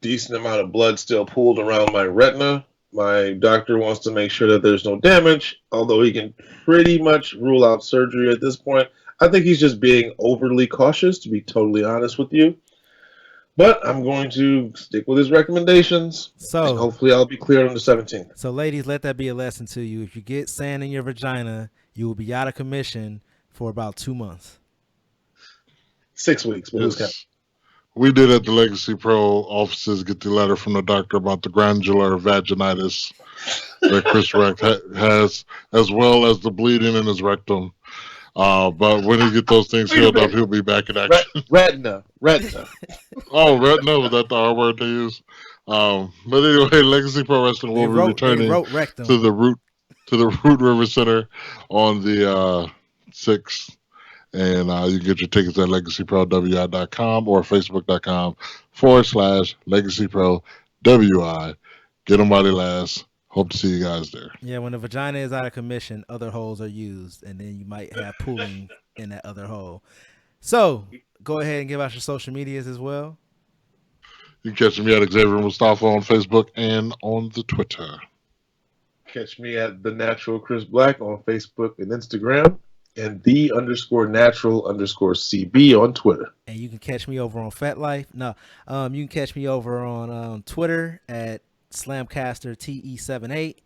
decent amount of blood still pooled around my retina. My doctor wants to make sure that there's no damage, although he can pretty much rule out surgery at this point. I think he's just being overly cautious, to be totally honest with you. But I'm going to stick with his recommendations. So and hopefully I'll be cleared on the 17th. So ladies, let that be a lesson to you. If you get sand in your vagina, you will be out of commission for about 2 months. 6 weeks. But We did at the Legacy Pro offices get the letter from the doctor about the glandular vaginitis that Chris Rex has, as well as the bleeding in his rectum. But when he get those things Wait a healed up, minute. he'll be back in action. Retina. Oh, retina, was that the R word they use? But anyway, Legacy Pro Wrestling will be They returning wrote rectum. to the Root River Center on the 6th. And you can get your tickets at legacyprowi.com or facebook.com/legacyprowi. Get them while they last. Hope to see you guys there. Yeah, when the vagina is out of commission, other holes are used, and then you might have pooling in that other hole. So go ahead and give out your social medias as well. You can catch me at Xavier Mustafa on Facebook and on the Twitter. Catch me at The Natural Chris Black on Facebook and Instagram, and _natural_CB on Twitter. And you can catch me over on FetLife. No, you can catch me over on Twitter at Slamcaster TE78.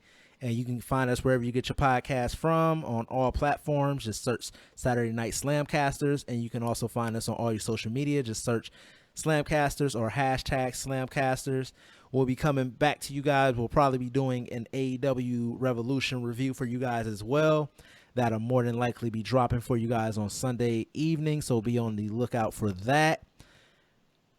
And you can find us wherever you get your podcast from on all platforms. Just search Saturday Night Slamcasters. And you can also find us on all your social media. Just search Slamcasters or #Slamcasters. We'll be coming back to you guys. We'll probably be doing an AEW Revolution review for you guys as well. That'll more than likely be dropping for you guys on Sunday evening. So be on the lookout for that.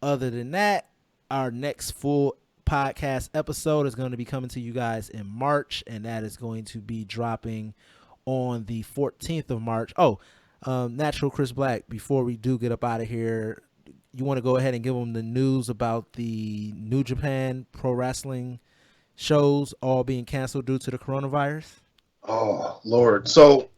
Other than that, our next full podcast episode is going to be coming to you guys in March, and that is going to be dropping on the 14th of March. Natural Chris Black, before we do get up out of here, you want to go ahead and give them the news about the New Japan Pro Wrestling shows all being canceled due to the coronavirus? Oh, Lord. So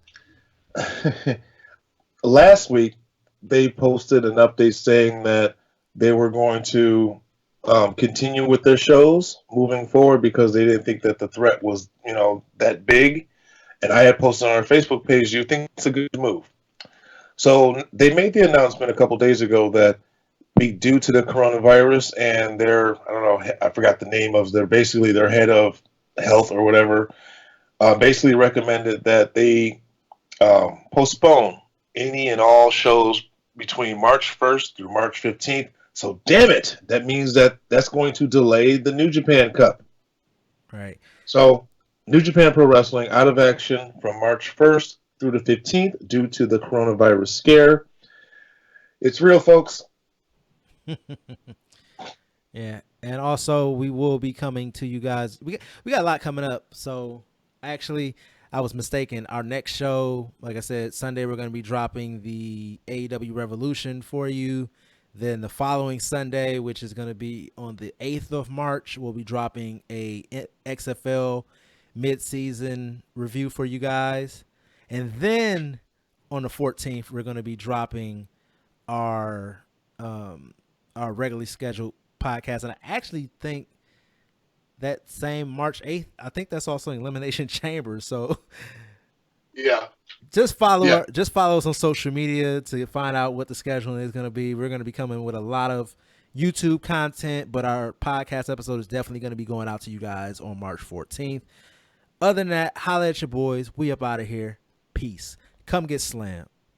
last week, they posted an update saying that they were going to continue with their shows moving forward because they didn't think that the threat was, that big. And I had posted on our Facebook page, do you think it's a good move? So they made the announcement a couple days ago that due to the coronavirus and I forgot the name of their head of health or whatever, basically recommended that they postpone any and all shows between March 1st through March 15th. So, damn it, that means that's going to delay the New Japan Cup. Right. So, New Japan Pro Wrestling out of action from March 1st through the 15th due to the coronavirus scare. It's real, folks. Yeah, and also we will be coming to you guys. We got a lot coming up. So, actually, I was mistaken. Our next show, like I said, Sunday, we're going to be dropping the AEW Revolution for you. Then the following Sunday, which is going to be on the 8th of March, we'll be dropping a XFL mid-season review for you guys. And then on the 14th, we're going to be dropping our regularly scheduled podcast. And I actually think that same March 8th, I think that's also Elimination Chamber. So yeah. Just follow us on social media to find out what the scheduling is going to be. We're going to be coming with a lot of YouTube content, but our podcast episode is definitely going to be going out to you guys on March 14th. Other than that, holla at your boys. We up out of here. Peace. Come get slammed.